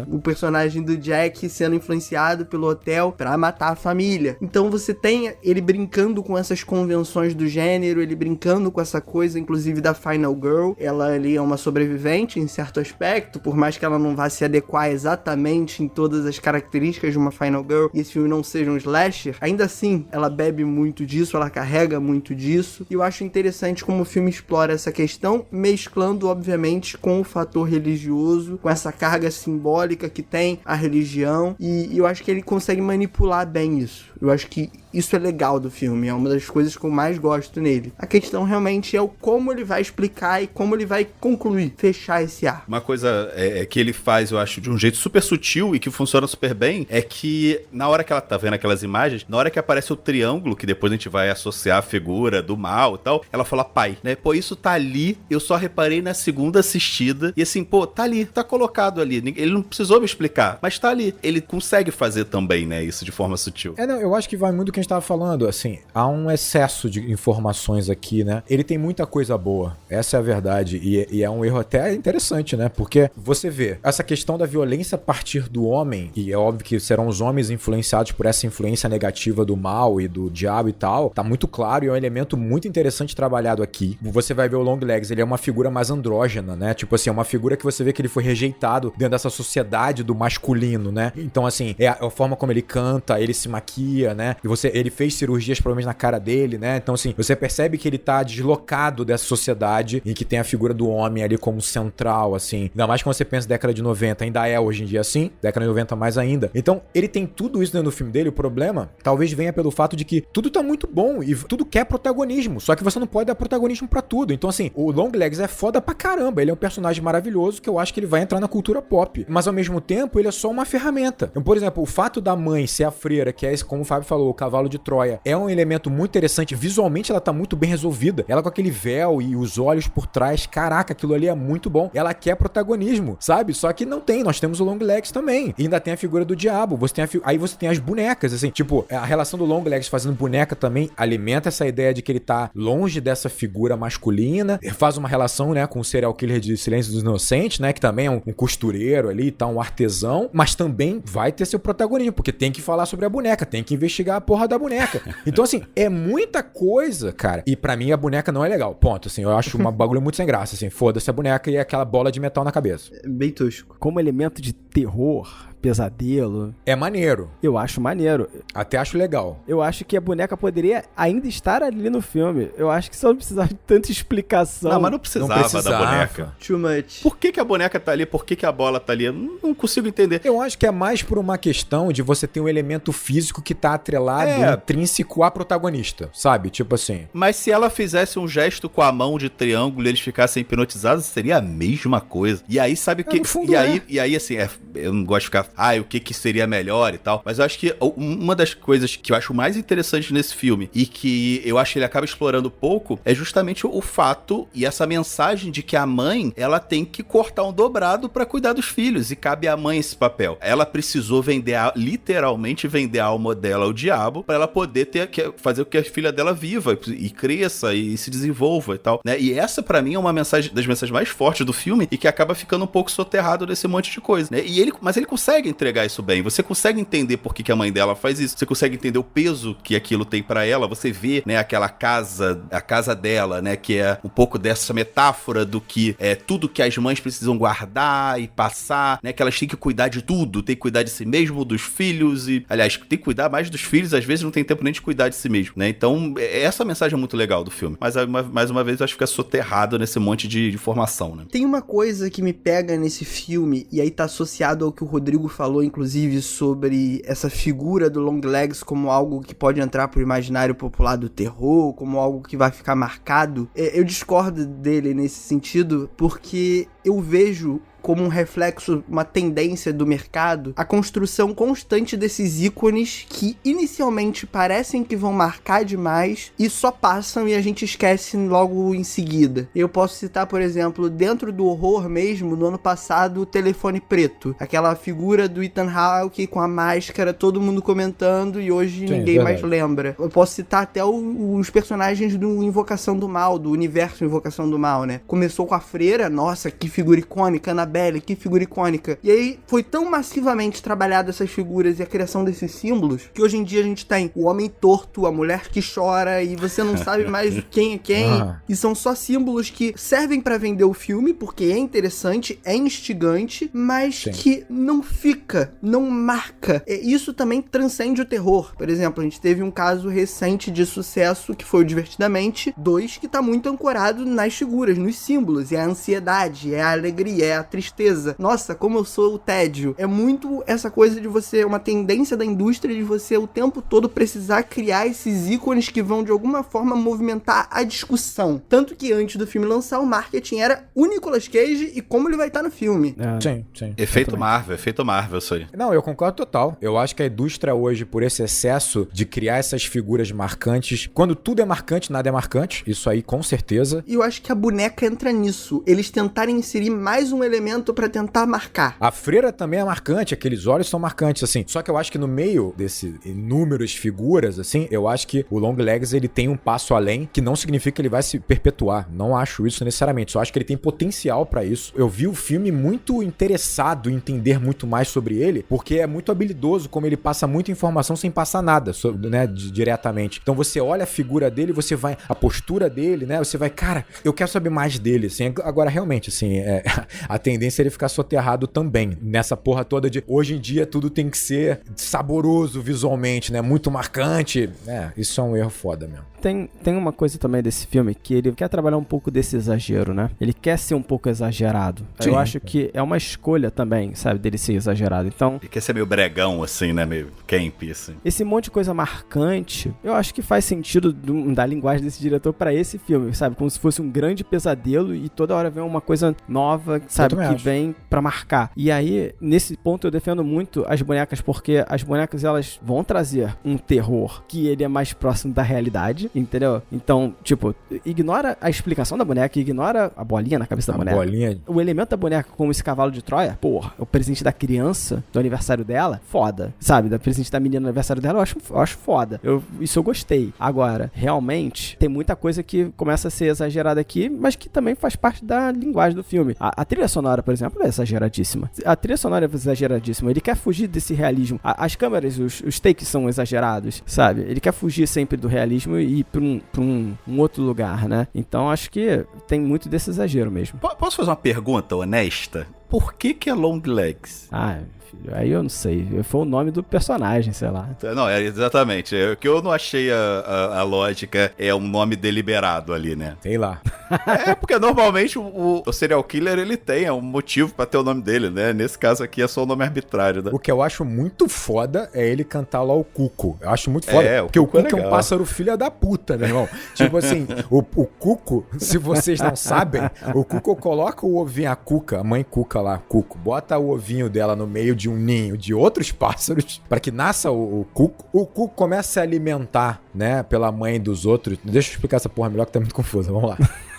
O personagem do Jack sendo influenciado pelo hotel pra matar a família. Então você tem ele brincando com essas convenções do gênero, ele brincando com essa coisa, inclusive da Final Girl. Ela ali é uma sobrevivente em certo aspecto, por mais que ela não vá se adequar exatamente em todas as características de uma Final Girl e esse filme não seja um slasher, ainda assim ela bebe muito disso, ela carrega muito disso, e eu acho interessante como o filme explora essa questão, mesclando obviamente com o fator religioso, com essa carga simbólica que tem a religião, e eu acho que ele consegue manipular bem isso. Eu acho que isso é legal do filme, é uma das coisas que eu mais gosto nele. A questão realmente é o como ele vai explicar e como ele vai concluir, fechar esse arco. Uma coisa que ele faz, eu acho, de um jeito super sutil e que funciona super bem, é que na hora que ela tá vendo aquelas imagens, na hora que aparece o triângulo, que depois a gente vai associar a figura do mal e tal, ela fala pai, né? Pô, isso tá ali, eu só reparei na segunda assistida, e assim, pô, tá ali, tá colocado ali, ele não precisou me explicar, mas tá ali. Ele consegue fazer também, né, isso de forma sutil. Eu acho que vai muito do que a gente tava falando, assim, há um excesso de informações aqui, né? Ele tem muita coisa boa, essa é a verdade, e é um erro até interessante, né? Porque você vê essa questão da violência a partir do do homem, e é óbvio que serão os homens influenciados por essa influência negativa do mal e do diabo e tal, tá muito claro e é um elemento muito interessante trabalhado aqui. Você vai ver o Longlegs, ele é uma figura mais andrógena, né? Tipo assim, é uma figura que você vê que ele foi rejeitado dentro dessa sociedade do masculino, né? Então, assim, é a forma como ele canta, ele se maquia, né? E ele fez cirurgias provavelmente na cara dele, né? Então, assim, você percebe que ele tá deslocado dessa sociedade em que tem a figura do homem ali como central, assim. Ainda mais quando você pensa década de 90, ainda é hoje em dia assim, década de 90 mais ainda. Então, ele tem tudo isso dentro do filme dele. O problema talvez venha pelo fato de que tudo tá muito bom e tudo quer protagonismo, só que você não pode dar protagonismo pra tudo. Então, assim, o Longlegs é foda pra caramba, ele é um personagem maravilhoso que eu acho que ele vai entrar na cultura pop, mas ao mesmo tempo ele é só uma ferramenta. Então, por exemplo, o fato da mãe ser a freira, que é esse, como o Fábio falou, o cavalo de Troia, é um elemento muito interessante, visualmente ela tá muito bem resolvida, ela com aquele véu e os olhos por trás, caraca, aquilo ali é muito bom, ela quer protagonismo, sabe? Só que não tem, nós temos o Longlegs também, e ainda tem a figura do diabo, aí você tem as bonecas, assim, tipo, a relação do Longlegs fazendo boneca também alimenta essa ideia de que ele tá longe dessa figura masculina, faz uma relação, né, com o serial killer de Silêncio dos Inocentes, né, que também é um costureiro ali, tá, um artesão, mas também vai ter seu protagonismo, porque tem que falar sobre a boneca, tem que investigar a porra da boneca. Então, assim, é muita coisa, cara, e pra mim a boneca não é legal, ponto, assim, eu acho uma bagulho muito sem graça, assim, foda-se a boneca e aquela bola de metal na cabeça. É bem tosco. Como elemento de terror, pesadelo, é maneiro. Eu acho maneiro. Até acho legal. Eu acho que a boneca poderia ainda estar ali no filme. Eu acho que só não precisava de tanta explicação. Não, mas não precisava da boneca. Too much. Por que a boneca tá ali? Por que a bola tá ali? Eu não consigo entender. Eu acho que é mais por uma questão de você ter um elemento físico que tá atrelado, intrínseco à protagonista, sabe? Tipo assim. Mas se ela fizesse um gesto com a mão de triângulo e eles ficassem hipnotizados, seria a mesma coisa. E aí, sabe o que... E aí, assim, eu não gosto de ficar... o que seria melhor e tal. Mas eu acho que uma das coisas que eu acho mais interessante nesse filme e que eu acho que ele acaba explorando pouco é justamente o fato e essa mensagem de que a mãe, ela tem que cortar um dobrado pra cuidar dos filhos e cabe à mãe esse papel. Ela precisou literalmente vender a alma dela ao diabo pra ela poder fazer com que a filha dela viva e cresça e se desenvolva e tal, né? E essa pra mim é uma das mensagens mais fortes do filme e que acaba ficando um pouco soterrado nesse monte de coisa, né? Mas ele consegue entregar isso bem, você consegue entender por que a mãe dela faz isso, você consegue entender o peso que aquilo tem pra ela, você vê, né, aquela casa, a casa dela, né, que é um pouco dessa metáfora do que é tudo que as mães precisam guardar e passar, né, que elas têm que cuidar de tudo, tem que cuidar de si mesmo, dos filhos e, aliás, tem que cuidar mais dos filhos, às vezes não tem tempo nem de cuidar de si mesmo, né, então essa mensagem é muito legal do filme, mas mais uma vez eu acho que fica soterrado nesse monte de informação, né. Tem uma coisa que me pega nesse filme, e aí tá associado ao que o Rodrigo falou, inclusive, sobre essa figura do Longlegs como algo que pode entrar pro imaginário popular do terror, como algo que vai ficar marcado. Eu discordo dele nesse sentido, porque eu vejo como um reflexo, uma tendência do mercado, a construção constante desses ícones que inicialmente parecem que vão marcar demais e só passam e a gente esquece logo em seguida. Eu posso citar, por exemplo, dentro do horror mesmo, no ano passado, o Telefone Preto. Aquela figura do Ethan Hawke com a máscara, todo mundo comentando e hoje ninguém mais lembra. Eu posso citar até os personagens do Invocação do Mal, do universo Invocação do Mal, né? Começou com a freira, nossa, que figura icônica, Annabelle, que figura icônica. E aí foi tão massivamente trabalhado essas figuras e a criação desses símbolos, que hoje em dia a gente tem o homem torto, a mulher que chora, e você não sabe mais quem é quem. E são só símbolos que servem pra vender o filme, porque é interessante, é instigante, mas que não fica, não marca. Isso também transcende o terror. Por exemplo, a gente teve um caso recente de sucesso, que foi o Divertidamente 2, que tá muito ancorado nas figuras, nos símbolos. É a ansiedade, é a alegria, é a tristeza. Nossa, como eu sou o tédio. É muito essa coisa de você, uma tendência da indústria de você o tempo todo precisar criar esses ícones que vão de alguma forma movimentar a discussão. Tanto que antes do filme lançar, o marketing era o Nicolas Cage e como ele vai estar no filme. Sim. Efeito Marvel, isso aí. Não, eu concordo total. Eu acho que a indústria hoje, por esse excesso de criar essas figuras marcantes, quando tudo é marcante, nada é marcante. Isso aí, com certeza. E eu acho que a boneca entra nisso. Eles tentarem inserir mais um elemento elemento pra tentar marcar. A freira também é marcante, aqueles olhos são marcantes, assim. Só que eu acho que no meio desse inúmeras figuras, assim, eu acho que o Longlegs, ele tem um passo além, que não significa que ele vai se perpetuar. Não acho isso necessariamente, só acho que ele tem potencial pra isso. Eu vi o filme muito interessado em entender muito mais sobre ele, porque é muito habilidoso como ele passa muita informação sem passar nada, né, diretamente. Então você olha a figura dele, você vai, a postura dele, né, você vai, cara, eu quero saber mais dele, assim. Agora, realmente, assim, a tendência é ele ficar soterrado também, nessa porra toda de, hoje em dia, tudo tem que ser saboroso visualmente, né, muito marcante. Isso é um erro foda mesmo. Tem uma coisa também desse filme que ele quer trabalhar um pouco desse exagero, né? Ele quer ser um pouco exagerado. Sim. Eu acho que é uma escolha também, sabe, dele ser exagerado. Então, ele quer ser meio bregão, assim, né? Meio camp, assim. Esse monte de coisa marcante, eu acho que faz sentido da linguagem desse diretor pra esse filme, sabe? Como se fosse um grande pesadelo e toda hora vem uma coisa nova, sabe? Que vem pra marcar. E aí, nesse ponto, eu defendo muito as bonecas, porque as bonecas, elas vão trazer um terror que ele é mais próximo da realidade, entendeu? Então, tipo, ignora a explicação da boneca, ignora a bolinha na cabeça da boneca. Bolinha. O elemento da boneca, como esse cavalo de Troia, porra, o presente da criança, do aniversário dela, foda. Sabe? Do presente da menina no aniversário dela, eu acho foda. Isso eu gostei. Agora, realmente, tem muita coisa que começa a ser exagerada aqui, mas que também faz parte da linguagem do filme. A trilha sonora, por exemplo, é exageradíssima. A trilha sonora é exageradíssima. Ele quer fugir desse realismo. As câmeras, os takes são exagerados, sabe? Ele quer fugir sempre do realismo e ir pra um outro lugar, né? Então, acho que tem muito desse exagero mesmo. Posso fazer uma pergunta honesta? Por que é Longlegs? Filho, aí eu não sei. Foi o nome do personagem, sei lá. Não, exatamente. O que eu não achei a lógica é um nome deliberado ali, né? Sei lá. Porque normalmente o serial killer, ele tem um motivo pra ter o nome dele, né? Nesse caso aqui é só o nome arbitrário, né? O que eu acho muito foda é ele cantar lá o Cuco. Eu acho muito foda. Porque o Cuco é um pássaro filha da puta, meu irmão. Tipo assim, o Cuco, se vocês não sabem, o Cuco coloca o ovinho, a Cuca, a mãe Cuca lá, Cuco, bota o ovinho dela no meio de um ninho de outros pássaros pra que nasça o Cuco. O Cuco começa a se alimentar, né, pela mãe dos outros. Deixa eu explicar essa porra melhor que tá muito confusa. Vamos lá.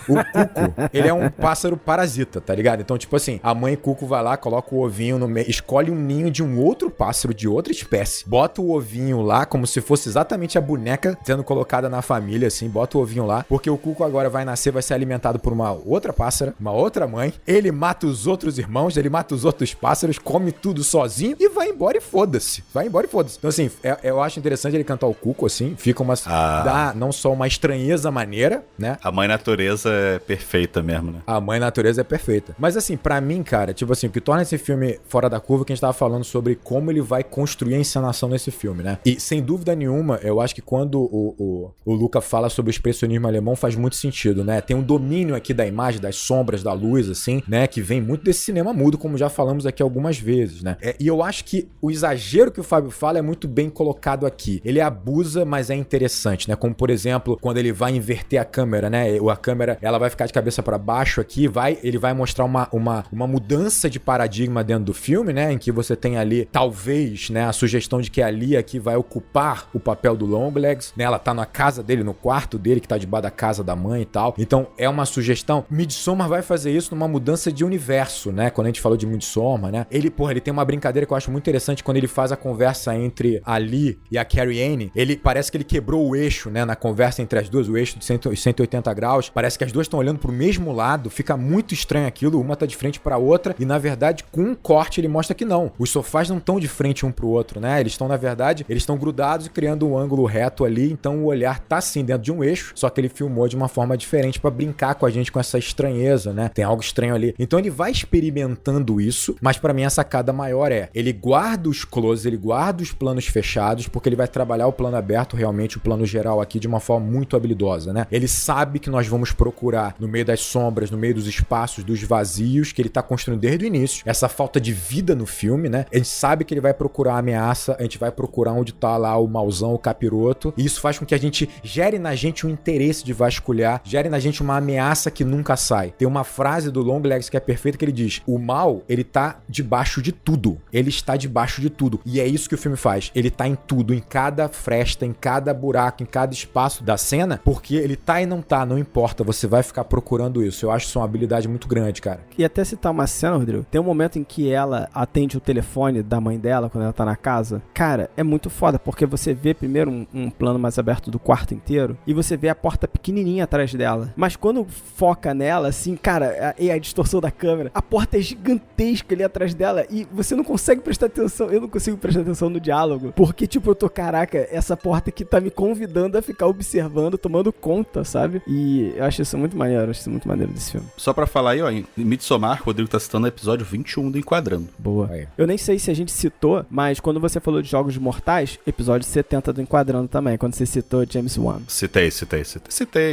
O Cuco, ele é um pássaro parasita, tá ligado? Então, tipo assim, a mãe Cuco vai lá, coloca o ovinho no meio, escolhe um ninho de um outro pássaro, de outra espécie, bota o ovinho lá, como se fosse exatamente a boneca sendo colocada na família, assim, bota o ovinho lá, porque o Cuco agora vai nascer, vai ser alimentado por uma outra pássara, uma outra mãe, ele mata os outros irmãos, ele mata os outros pássaros, come tudo sozinho e vai embora e foda-se. Vai embora e foda-se. Então, assim, eu acho interessante ele cantar o Cuco, assim, fica uma... dá não só uma estranheza maneira, né? A mãe natureza é perfeita mesmo, né? A mãe natureza é perfeita. Mas assim, pra mim, cara, tipo assim, o que torna esse filme fora da curva é que a gente tava falando sobre como ele vai construir a encenação nesse filme, né? E sem dúvida nenhuma, eu acho que quando o Luca fala sobre o expressionismo alemão faz muito sentido, né? Tem um domínio aqui da imagem, das sombras, da luz, assim, né? Que vem muito desse cinema mudo, como já falamos aqui algumas vezes, né? E eu acho que o exagero que o Fábio fala é muito bem colocado aqui. Ele abusa, mas é interessante, né? Como, por exemplo, quando ele vai inverter a câmera, né? A câmera, ela vai ficar de cabeça pra baixo aqui, ele vai mostrar uma mudança de paradigma dentro do filme, né, em que você tem ali, talvez, né, a sugestão de que a Lia aqui vai ocupar o papel do Longlegs, né, ela tá na casa dele, no quarto dele, que tá debaixo da casa da mãe e tal, então é uma sugestão. Midsommar vai fazer isso numa mudança de universo, né, quando a gente falou de Midsommar, né, ele tem uma brincadeira que eu acho muito interessante quando ele faz a conversa entre a Lee e a Carrie Anne, parece que ele quebrou o eixo, né, na conversa entre as duas, o eixo de 180 graus, parece que as duas estão olhando pro mesmo lado, fica muito estranho aquilo, uma tá de frente pra outra, e na verdade, com um corte, ele mostra que não. Os sofás não estão de frente um pro outro, né? Eles estão, na verdade, grudados e criando um ângulo reto ali, então o olhar tá sim dentro de um eixo, só que ele filmou de uma forma diferente pra brincar com a gente com essa estranheza, né? Tem algo estranho ali. Então ele vai experimentando isso, mas pra mim a sacada maior ele guarda os closes, ele guarda os planos fechados, porque ele vai trabalhar o plano aberto, realmente o plano geral aqui, de uma forma muito habilidosa, né? Ele sabe que nós vamos procurar no meio das sombras, no meio dos espaços, dos vazios que ele tá construindo desde o início, essa falta de vida no filme, né? A gente sabe que ele vai procurar a ameaça, a gente vai procurar onde tá lá o mauzão, o capiroto, e isso faz com que a gente gere na gente um interesse de vasculhar, gere na gente uma ameaça que nunca sai. Tem uma frase do Longlegs que é perfeita, que ele diz: o mal, ele tá debaixo de tudo, ele está debaixo de tudo, e é isso que o filme faz, ele tá em tudo, em cada fresta, em cada buraco, em cada espaço da cena, porque ele tá e não tá, não importa, você você vai ficar procurando isso. Eu acho isso uma habilidade muito grande, cara. E até citar uma cena, Rodrigo, tem um momento em que ela atende o telefone da mãe dela quando ela tá na casa. Cara, é muito foda, porque você vê primeiro um plano mais aberto do quarto inteiro e você vê a porta pequenininha atrás dela. Mas quando foca nela, assim, cara, a distorção da câmera, a porta é gigantesca ali atrás dela e você não consegue prestar atenção. Eu não consigo prestar atenção no diálogo, porque, tipo, eu tô, caraca, essa porta aqui tá me convidando a ficar observando, tomando conta, sabe? E eu acho isso muito maneiro, desse filme. Só pra falar aí, ó, em Midsommar, o Rodrigo tá citando o episódio 21 do Enquadrando. Boa. Aí. Eu nem sei se a gente citou, mas quando você falou de Jogos Mortais, episódio 70 do Enquadrando também, quando você citou James Wan. Citei.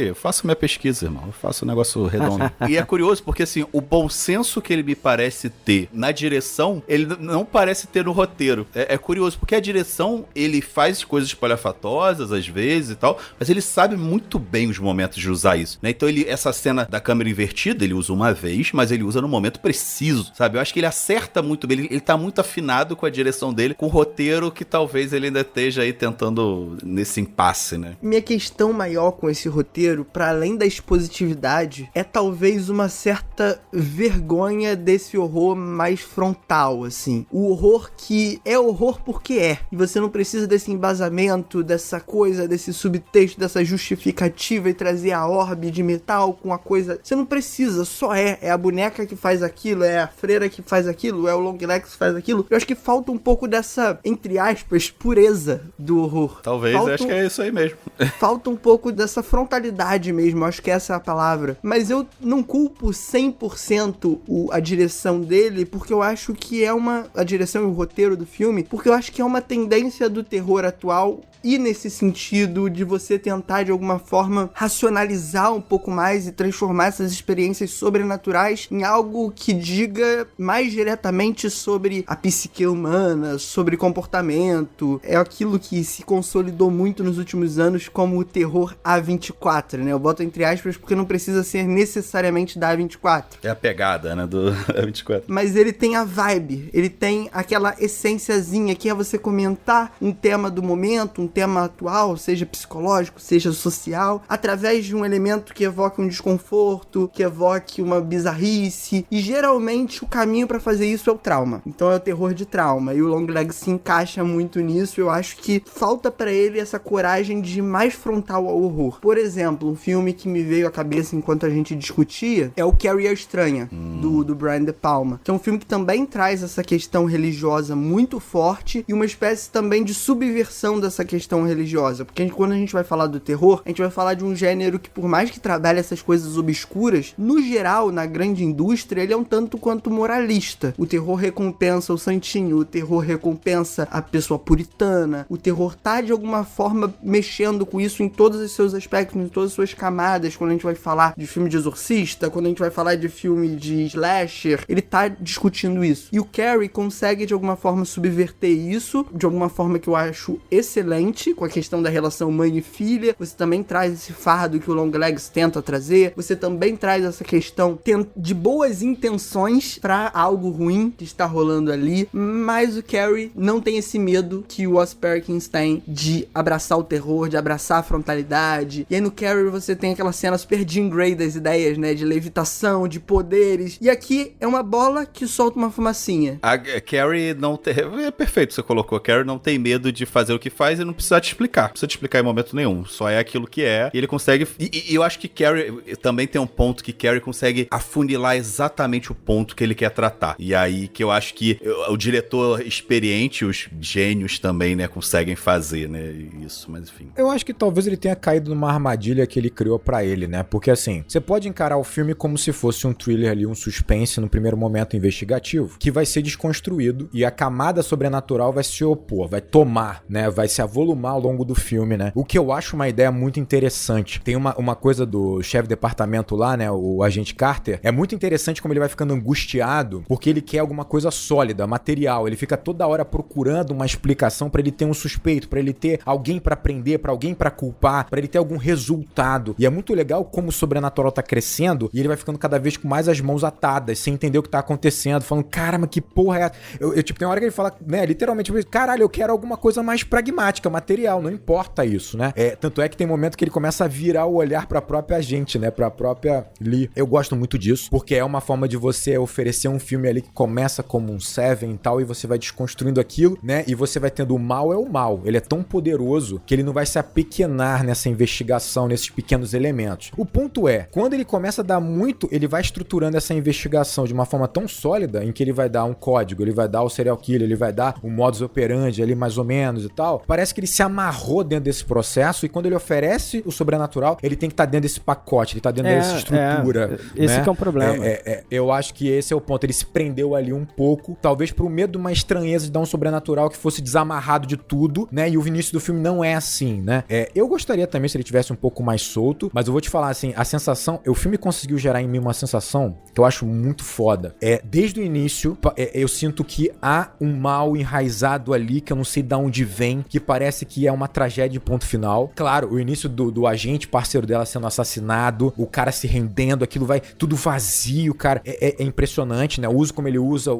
Eu faço minha pesquisa, irmão. Eu faço um negócio redondo. E é curioso porque, assim, o bom senso que ele me parece ter na direção, ele não parece ter no roteiro. É curioso, porque a direção, ele faz coisas espalhafatosas, às vezes e tal, mas ele sabe muito bem os momentos de usar isso, né? Então, essa cena da câmera invertida, ele usa uma vez, mas ele usa no momento preciso, sabe? Eu acho que ele acerta muito bem, ele tá muito afinado com a direção dele, com o roteiro que talvez ele ainda esteja aí tentando nesse impasse, né? Minha questão maior com esse roteiro, pra além da expositividade, é talvez uma certa vergonha desse horror mais frontal, assim. O horror que é horror porque é. E você não precisa desse embasamento, dessa coisa, desse subtexto, dessa justificativa e trazer a orbe de metal com a coisa. Você não precisa, só é. É a boneca que faz aquilo, é a freira que faz aquilo, é o Longlegs que faz aquilo. Eu acho que falta um pouco dessa, entre aspas, pureza do horror. Talvez, eu acho que é isso aí mesmo. Falta um pouco dessa frontalidade mesmo, acho que essa é a palavra. Mas eu não culpo 100% a direção dele, porque eu acho que é a direção e o roteiro do filme, porque eu acho que é uma tendência do terror atual e nesse sentido de você tentar de alguma forma racionalizar um pouco mais e transformar essas experiências sobrenaturais em algo que diga mais diretamente sobre a psique humana, sobre comportamento. É aquilo que se consolidou muito nos últimos anos como o terror A24, né? Eu boto entre aspas porque não precisa ser necessariamente da A24. É a pegada, né, do A24. Mas ele tem a vibe, ele tem aquela essênciazinha que é você comentar um tema do momento, um tema atual, seja psicológico, seja social, através de um elemento que evoque um desconforto, que evoque uma bizarrice, e geralmente o caminho pra fazer isso é o trauma. Então é o terror de trauma, e o Longlegs se encaixa muito nisso. Eu acho que falta pra ele essa coragem de ir mais frontal ao horror. Por exemplo, um filme que me veio à cabeça enquanto a gente discutia é o Carrie a Estranha, do Brian De Palma, que é um filme que também traz essa questão religiosa muito forte e uma espécie também de subversão dessa questão religiosa, porque quando a gente vai falar do terror, a gente vai falar de um gênero que, por mais que trabalhe essas coisas obscuras, no geral, na grande indústria, ele é um tanto quanto moralista. O terror recompensa o santinho, o terror recompensa a pessoa puritana, o terror tá de alguma forma mexendo com isso em todos os seus aspectos, em todas as suas camadas. Quando a gente vai falar de filme de exorcista, quando a gente vai falar de filme de slasher, ele tá discutindo isso. E o Carrie consegue de alguma forma subverter isso, de alguma forma que eu acho excelente, com a questão da relação mãe e filha. Você também traz esse fardo que o Longlegs tenta trazer. Você também traz essa questão de boas intenções pra algo ruim que está rolando ali. Mas o Carrie não tem esse medo que o Oz Perkins tem de abraçar o terror, de abraçar a frontalidade. E aí no Carrie você tem aquela cena super Jean Grey das ideias, né? De levitação, de poderes. E aqui é uma bola que solta uma fumacinha. A Carrie não tem... É perfeito, você colocou. A Carrie não tem medo de fazer o que faz e não precisa te explicar. Não precisa te explicar em momento nenhum. Só é aquilo que é. E ele consegue... E eu acho que Carrie... Também tem um ponto que Carrie consegue afunilar exatamente o ponto que ele quer tratar. E aí que eu acho que o diretor experiente, os gênios também, né, conseguem fazer, né, isso, mas enfim. Eu acho que talvez ele tenha caído numa armadilha que ele criou pra ele, né? Porque assim, você pode encarar o filme como se fosse um thriller ali, um suspense no primeiro momento investigativo, que vai ser desconstruído e a camada sobrenatural vai se opor, vai tomar, né? Vai se avolumar ao longo do filme, né? O que eu acho uma ideia muito interessante. Tem uma coisa do chefe de departamento lá, né? O agente Carter. É muito interessante como ele vai ficando angustiado porque ele quer alguma coisa sólida, material. Ele fica toda hora procurando uma explicação pra ele ter um suspeito, pra ele ter alguém pra prender, pra alguém pra culpar, pra ele ter algum resultado. E é muito legal como o sobrenatural tá crescendo e ele vai ficando cada vez com mais as mãos atadas, sem entender o que tá acontecendo, falando, caramba, que porra é essa? Tipo, tem uma hora que ele fala, né, literalmente, caralho, eu quero alguma coisa mais pragmática, material, não importa isso, né? Tanto é que tem momento que ele começa a virar o olhar pra própria gente, né? Pra própria Lee. Eu gosto muito disso, porque é uma forma de você oferecer um filme ali que começa como um Seven e tal, e você vai desconstruindo aquilo, né? E você vai tendo o mal é o mal. Ele é tão poderoso que ele não vai se apequenar nessa investigação, nesses pequenos elementos. O ponto é, quando ele começa a dar muito, ele vai estruturando essa investigação de uma forma tão sólida, em que ele vai dar um código, ele vai dar o serial killer, ele vai dar o modus operandi ali mais ou menos e tal. Parece que ele se amarrou dentro desse processo, e quando ele oferece o sobrenatural, ele tem que estar dentro desse pacote, ele tá dentro dessa estrutura. Esse né? que é um problema. Eu acho que esse é o ponto. Ele se prendeu ali um pouco, talvez pro medo de uma estranheza de dar um sobrenatural que fosse desamarrado de tudo, né? E o início do filme não é assim, né? Eu gostaria também se ele tivesse um pouco mais solto, mas eu vou te falar assim, a sensação, o filme conseguiu gerar em mim uma sensação que eu acho muito foda. Desde o início, eu sinto que há um mal enraizado ali, que eu não sei de onde vem, que parece que é uma tragédia, ponto final. Claro, o início do agente, parceiro dela sendo assassinado, o cara se rendendo, aquilo vai tudo vazio, cara. É impressionante, né? O uso como ele usa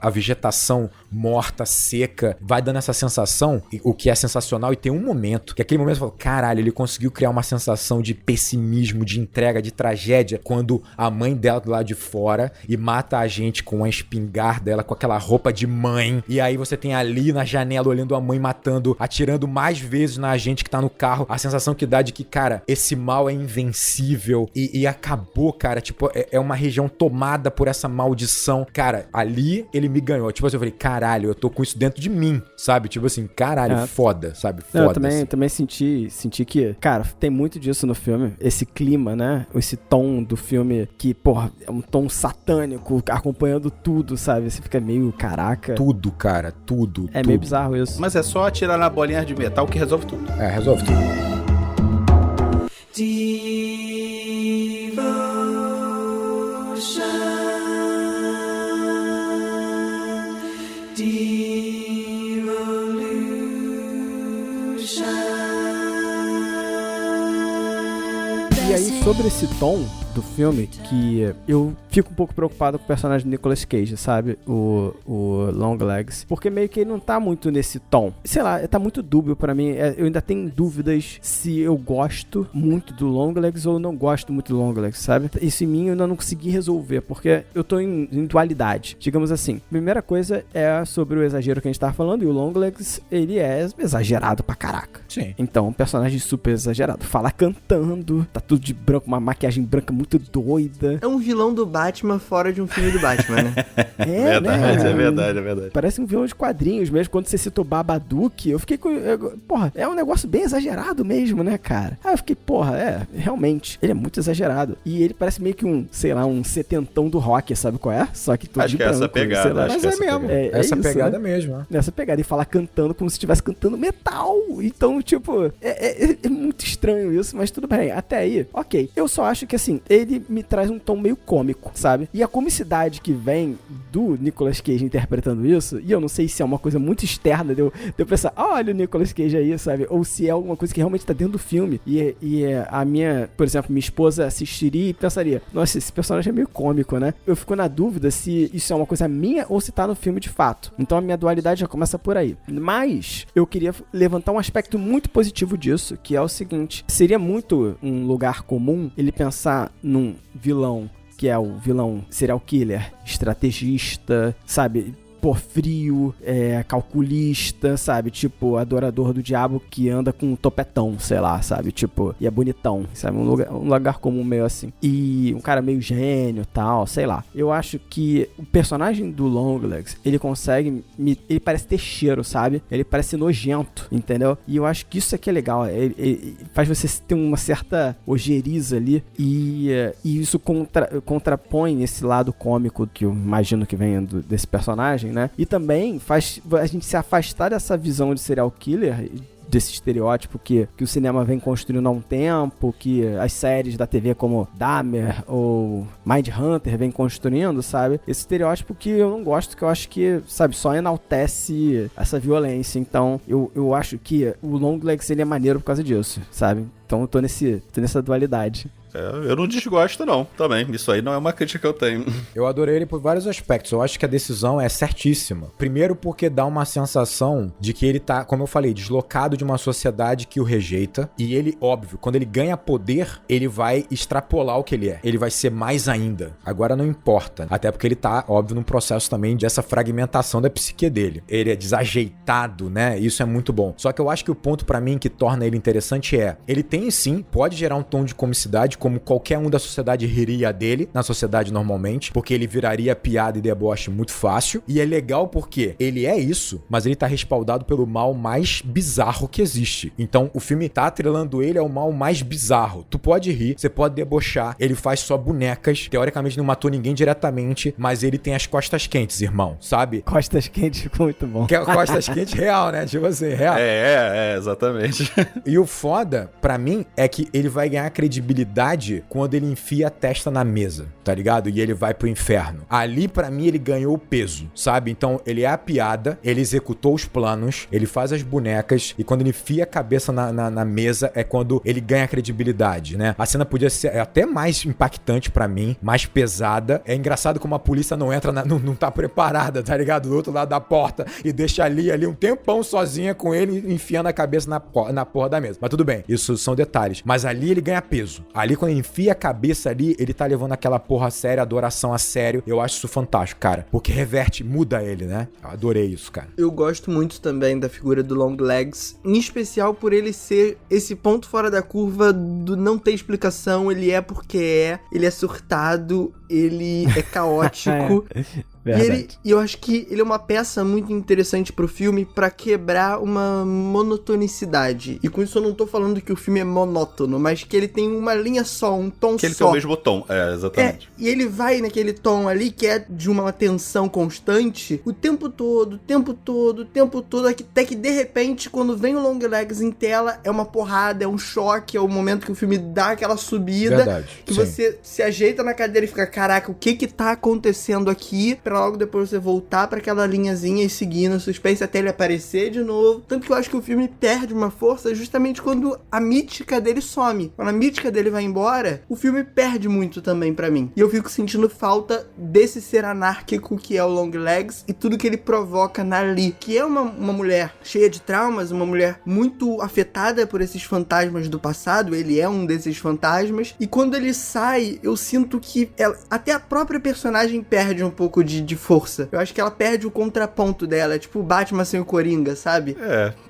a vegetação morta, seca, vai dando essa sensação, o que é sensacional. E tem um momento, que aquele momento eu falo, caralho, ele conseguiu criar uma sensação de pessimismo, de entrega, de tragédia, quando a mãe dela do lado de fora e mata a gente com uma espingarda, ela com aquela roupa de mãe, e aí você tem ali na janela olhando a mãe matando, atirando mais vezes na gente que tá no carro, a sensação que dá de que, cara, esse mal é invencível e acabou, cara, tipo, é uma região tomada por essa maldição. Cara, ali ele me ganhou, tipo assim, eu falei, caralho, eu tô com isso dentro de mim, sabe? Tipo assim, caralho, foda, sabe? Foda. Eu também senti que, cara, tem muito disso no filme, esse clima, né? Esse tom do filme que, porra, é um tom satânico, acompanhando tudo, sabe? Você fica meio, caraca. Tudo, cara, tudo. É meio bizarro isso. Mas é só atirar na bolinha de metal que resolve tudo. Resolve tudo. E aí, sobre esse tom do filme, que eu fico um pouco preocupado com o personagem do Nicolas Cage, sabe? O Longlegs. Porque meio que ele não tá muito nesse tom. Sei lá, tá muito dúbio pra mim. Eu ainda tenho dúvidas se eu gosto muito do Longlegs ou não gosto muito do Longlegs, sabe? Isso em mim eu ainda não consegui resolver, porque eu tô em dualidade. Digamos assim, primeira coisa é sobre o exagero que a gente tava falando, e o Longlegs, ele é exagerado pra caraca. Sim. Então, um personagem super exagerado. Fala cantando, tá tudo de branco, uma maquiagem branca muito doida. É um vilão do Batman fora de um filme do Batman, né? Verdade, é verdade. Parece um vilão de quadrinhos mesmo. Quando você citou Babadook, eu fiquei com... Porra, é um negócio bem exagerado mesmo, né, cara? Aí eu fiquei, porra, realmente, ele é muito exagerado. E ele parece meio que um, sei lá, um setentão do rock, sabe qual é? Só que tudo acho de que branco, essa pegada, sei lá. acho Mas que é essa mesmo. pegada. Essa isso, pegada né? mesmo, né? Nessa pegada, e falar cantando como se estivesse cantando metal. Então, tipo, é muito estranho isso, mas tudo bem. Até aí, ok. Eu só acho que, assim, ele me traz um tom meio cômico, sabe? E a comicidade que vem do Nicolas Cage interpretando isso, e eu não sei se é uma coisa muito externa de eu pensar, olha o Nicolas Cage aí, sabe? Ou se é alguma coisa que realmente tá dentro do filme. E a minha, por exemplo, minha esposa assistiria e pensaria, nossa, esse personagem é meio cômico, né? Eu fico na dúvida se isso é uma coisa minha ou se tá no filme de fato. Então a minha dualidade já começa por aí. Mas eu queria levantar um aspecto muito positivo disso, que é o seguinte, seria muito um lugar comum ele pensar num vilão que é o vilão serial killer, estrategista, sabe? Pô, frio, calculista, sabe? Tipo, adorador do diabo que anda com um topetão, sei lá, sabe? Tipo, e é bonitão, sabe? Um lugar comum meio assim. E um cara meio gênio, tal, sei lá. Eu acho que o personagem do Longlegs, ele consegue... Ele parece ter cheiro, sabe? Ele parece nojento, entendeu? E eu acho que isso aqui é legal. Ele faz você ter uma certa ojeriza ali. E isso contrapõe esse lado cômico que eu imagino que venha desse personagem, né? E também faz a gente se afastar dessa visão de serial killer, desse estereótipo que o cinema vem construindo há um tempo, que as séries da TV como Dahmer ou Mindhunter vem construindo, sabe? Esse estereótipo que eu não gosto, que eu acho que, sabe, só enaltece essa violência. Então, eu acho que o Longlegs, ele é maneiro por causa disso, sabe? Então eu tô nessa dualidade. Eu não desgosto, não, também. Isso aí não é uma crítica que eu tenho. Eu adorei ele por vários aspectos. Eu acho que a decisão é certíssima. Primeiro porque dá uma sensação de que ele tá, como eu falei, deslocado de uma sociedade que o rejeita. E ele, óbvio, quando ele ganha poder, ele vai extrapolar o que ele é. Ele vai ser mais ainda. Agora não importa. Até porque ele tá, óbvio, num processo também dessa fragmentação da psique dele. Ele é desajeitado, né? Isso é muito bom. Só que eu acho que o ponto pra mim que torna ele interessante é, ele tem sim, pode gerar um tom de comicidade, como qualquer um da sociedade riria dele, na sociedade normalmente, porque ele viraria piada e deboche muito fácil. E é legal porque ele é isso, mas ele tá respaldado pelo mal mais bizarro que existe. Então o filme tá atrelando ele ao mal mais bizarro. Tu pode rir, você pode debochar, ele faz só bonecas, teoricamente não matou ninguém diretamente, mas ele tem as costas quentes, irmão, sabe? Costas quentes ficou muito bom. Que é costas quentes real, né? Tipo assim, real. Exatamente. E o foda, pra mim, é que ele vai ganhar credibilidade quando ele enfia a testa na mesa, tá ligado? E ele vai pro inferno. Ali, pra mim, ele ganhou o peso, sabe? Então, ele é a piada, ele executou os planos, ele faz as bonecas, e quando ele enfia a cabeça na mesa, é quando ele ganha credibilidade, né? A cena podia ser até mais impactante pra mim, mais pesada. É engraçado como a polícia não entra, não tá preparada, tá ligado? Do outro lado da porta, e deixa ali um tempão sozinha com ele, enfiando a cabeça na porra da mesa. Mas tudo bem, isso são detalhes. Mas ali ele ganha peso. Ali, quando ele enfia a cabeça ali, ele tá levando aquela porra a sério, adoração a sério. Eu acho isso fantástico, cara. Porque reverte, muda ele, né? Eu adorei isso, cara. Eu gosto muito também da figura do Longlegs, em especial por ele ser esse ponto fora da curva do não ter explicação, ele é porque é, ele é surtado, ele é caótico. E eu acho que ele é uma peça muito interessante pro filme pra quebrar uma monotonicidade. E com isso eu não tô falando que o filme é monótono, mas que ele tem uma linha só, um tom só. Que ele tem o mesmo tom, exatamente. E ele vai naquele tom ali que é de uma tensão constante o tempo todo, até que de repente, quando vem o Longlegs em tela, é uma porrada, é um choque, é o momento que o filme dá aquela subida. Verdade, que sim. Você se ajeita na cadeira e fica, caraca, o que tá acontecendo aqui? Pra logo depois você voltar pra aquela linhazinha e seguir no suspense até ele aparecer de novo. Tanto que eu acho que o filme perde uma força justamente quando a mítica dele some. Quando a mítica dele vai embora, o filme perde muito também pra mim. E eu fico sentindo falta desse ser anárquico que é o Longlegs e tudo que ele provoca na Lee, que é uma mulher cheia de traumas, uma mulher muito afetada por esses fantasmas do passado. Ele é um desses fantasmas. E quando ele sai, eu sinto que até a própria personagem perde um pouco de força. Eu acho que ela perde o contraponto dela. É tipo o Batman sem o Coringa, sabe?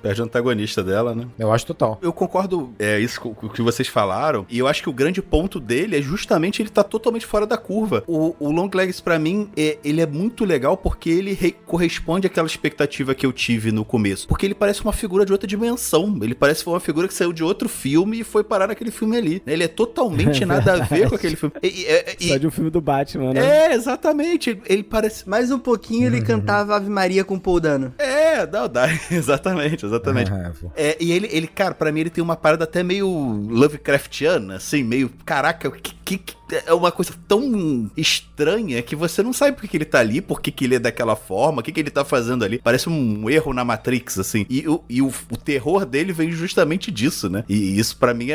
Perde o antagonista dela, né? Eu acho total. Eu concordo, isso com o que vocês falaram, e eu acho que o grande ponto dele é justamente ele tá totalmente fora da curva. O Longlegs, pra mim, ele é muito legal porque ele corresponde àquela expectativa que eu tive no começo. Porque ele parece uma figura de outra dimensão. Ele parece uma figura que saiu de outro filme e foi parar naquele filme ali. Ele é totalmente nada a ver com aquele filme. Só de um filme do Batman, né? Exatamente. Ele parece... Mais um pouquinho ele cantava Ave Maria com Paul Dano. Dá. Exatamente. E ele, cara, pra mim ele tem uma parada até meio Lovecraftiana, assim, meio, caraca, que é uma coisa tão estranha que você não sabe por que ele tá ali, por que ele é daquela forma, o que ele tá fazendo ali. Parece um erro na Matrix, assim. E o terror dele vem justamente disso, né? E isso pra mim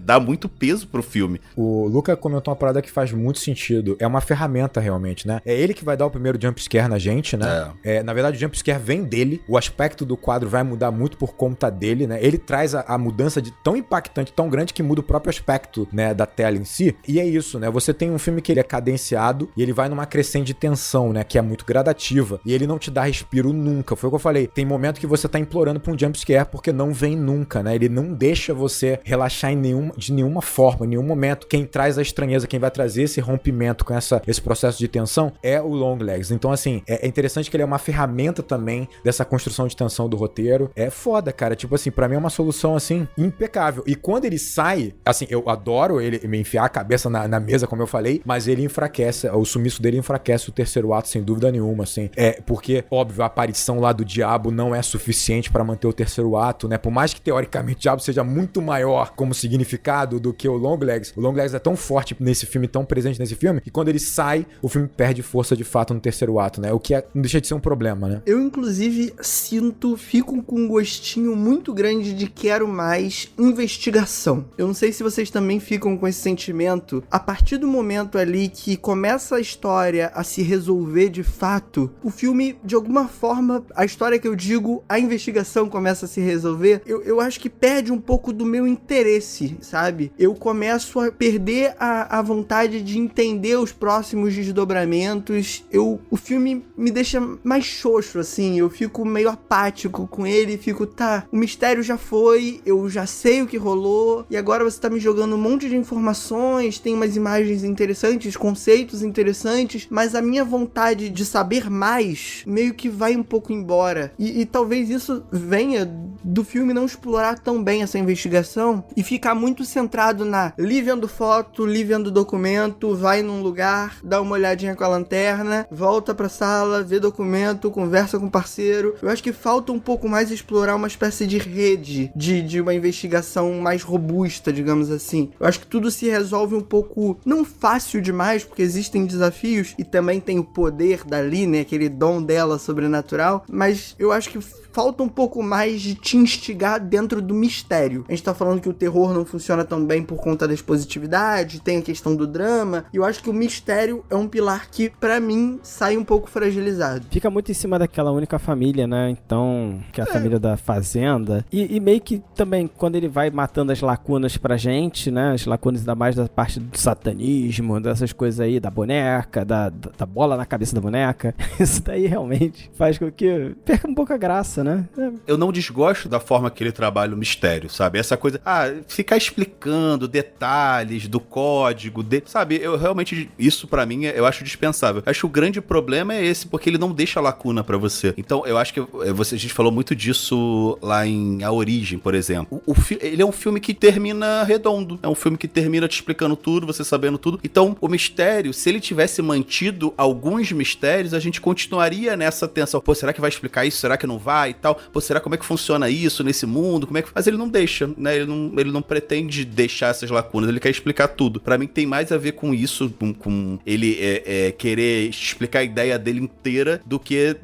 dá muito peso pro filme. O Luca comentou uma parada que faz muito sentido. É uma ferramenta, realmente, né? É ele que vai dar o primeiro jumpscare na gente, né? Na verdade, o jumpscare vem dele. O aspecto do quadro vai mudar muito por conta dele, né? Ele traz a mudança tão impactante, tão grande, que muda o próprio aspecto, né, da tela em si. E é isso, né? Você tem um filme que ele é cadenciado e ele vai numa crescente de tensão, né? Que é muito gradativa. E ele não te dá respiro nunca. Foi o que eu falei. Tem momento que você tá implorando pra um jumpscare porque não vem nunca, né? Ele não deixa você relaxar de nenhuma forma, em nenhum momento. Quem traz a estranheza, quem vai trazer esse rompimento com esse processo de tensão é o Longlegs. Então, assim, é interessante que ele é uma ferramenta também dessa construção de tensão do roteiro. É foda, cara. Tipo assim, pra mim é uma solução, assim, impecável. E quando ele sai, assim, eu adoro ele me enfiar a cabeça na mesa, como eu falei, mas ele enfraquece, o sumiço dele enfraquece o terceiro ato, sem dúvida nenhuma, assim. Porque, óbvio, a aparição lá do diabo não é suficiente pra manter o terceiro ato, né? Por mais que, teoricamente, o diabo seja muito maior como significado do que o Longlegs é tão forte nesse filme, tão presente nesse filme, que quando ele sai, o filme perde força de fato no terceiro ato, né? O que não deixa de ser um problema, né? Eu, inclusive, fico com um gostinho muito grande de quero mais investigação. Eu não sei se vocês também ficam com esse sentimento. A partir do momento ali que começa a história a se resolver de fato, o filme, de alguma forma, a história que eu digo, a investigação começa a se resolver, eu acho que perde um pouco do meu interesse, sabe? Eu começo a perder a vontade de entender os próximos desdobramentos. O filme me deixa mais xoxo, assim, eu fico meio apático com ele, fico, tá, o mistério já foi, eu já sei o que rolou, e agora você tá me jogando um monte de informações, tem umas imagens interessantes, conceitos interessantes, mas a minha vontade de saber mais meio que vai um pouco embora. E talvez isso venha do filme não explorar tão bem essa investigação e ficar muito centrado na li vendo foto, li vendo documento, vai num lugar, dá uma olhadinha com a lanterna, volta pra sala, vê documento, conversa com o parceiro. Eu acho que falta um pouco mais explorar uma espécie de rede de uma investigação mais robusta, digamos assim. Eu acho que tudo se resolve um pouco, não fácil demais, porque existem desafios e também tem o poder dali, né, aquele dom dela sobrenatural, mas eu acho que falta um pouco mais de te instigar dentro do mistério. A gente tá falando que o terror não funciona tão bem por conta da expositividade, tem a questão do drama, e eu acho que o mistério é um pilar que, pra mim, sai um pouco fragilizado. Fica muito em cima daquela única família, né? Então, que é a família da fazenda. E meio que também, quando ele vai matando as lacunas pra gente, né? As lacunas ainda mais da parte do satanismo, dessas coisas aí, da boneca, da bola na cabeça da boneca. Isso daí realmente faz com que perca um pouco a graça, né? Eu não desgosto da forma que ele trabalha o mistério, sabe? Essa coisa, ficar explicando detalhes do código, sabe? Eu realmente, isso pra mim, eu acho dispensável. Acho que o grande problema é esse, porque ele não deixa lacuna pra você. Então, eu acho que a gente falou muito disso lá em A Origem, por exemplo. Ele é um filme que termina redondo. É um filme que termina te explicando tudo, você sabendo tudo. Então, o mistério, se ele tivesse mantido alguns mistérios, a gente continuaria nessa tensão. Pô, será que vai explicar isso? Será que não vai? E tal. Pô, será como é que funciona isso nesse mundo? Mas ele não deixa, né? Ele não pretende deixar essas lacunas, ele quer explicar tudo. Pra mim tem mais a ver com isso, com ele querer explicar a ideia dele inteira do que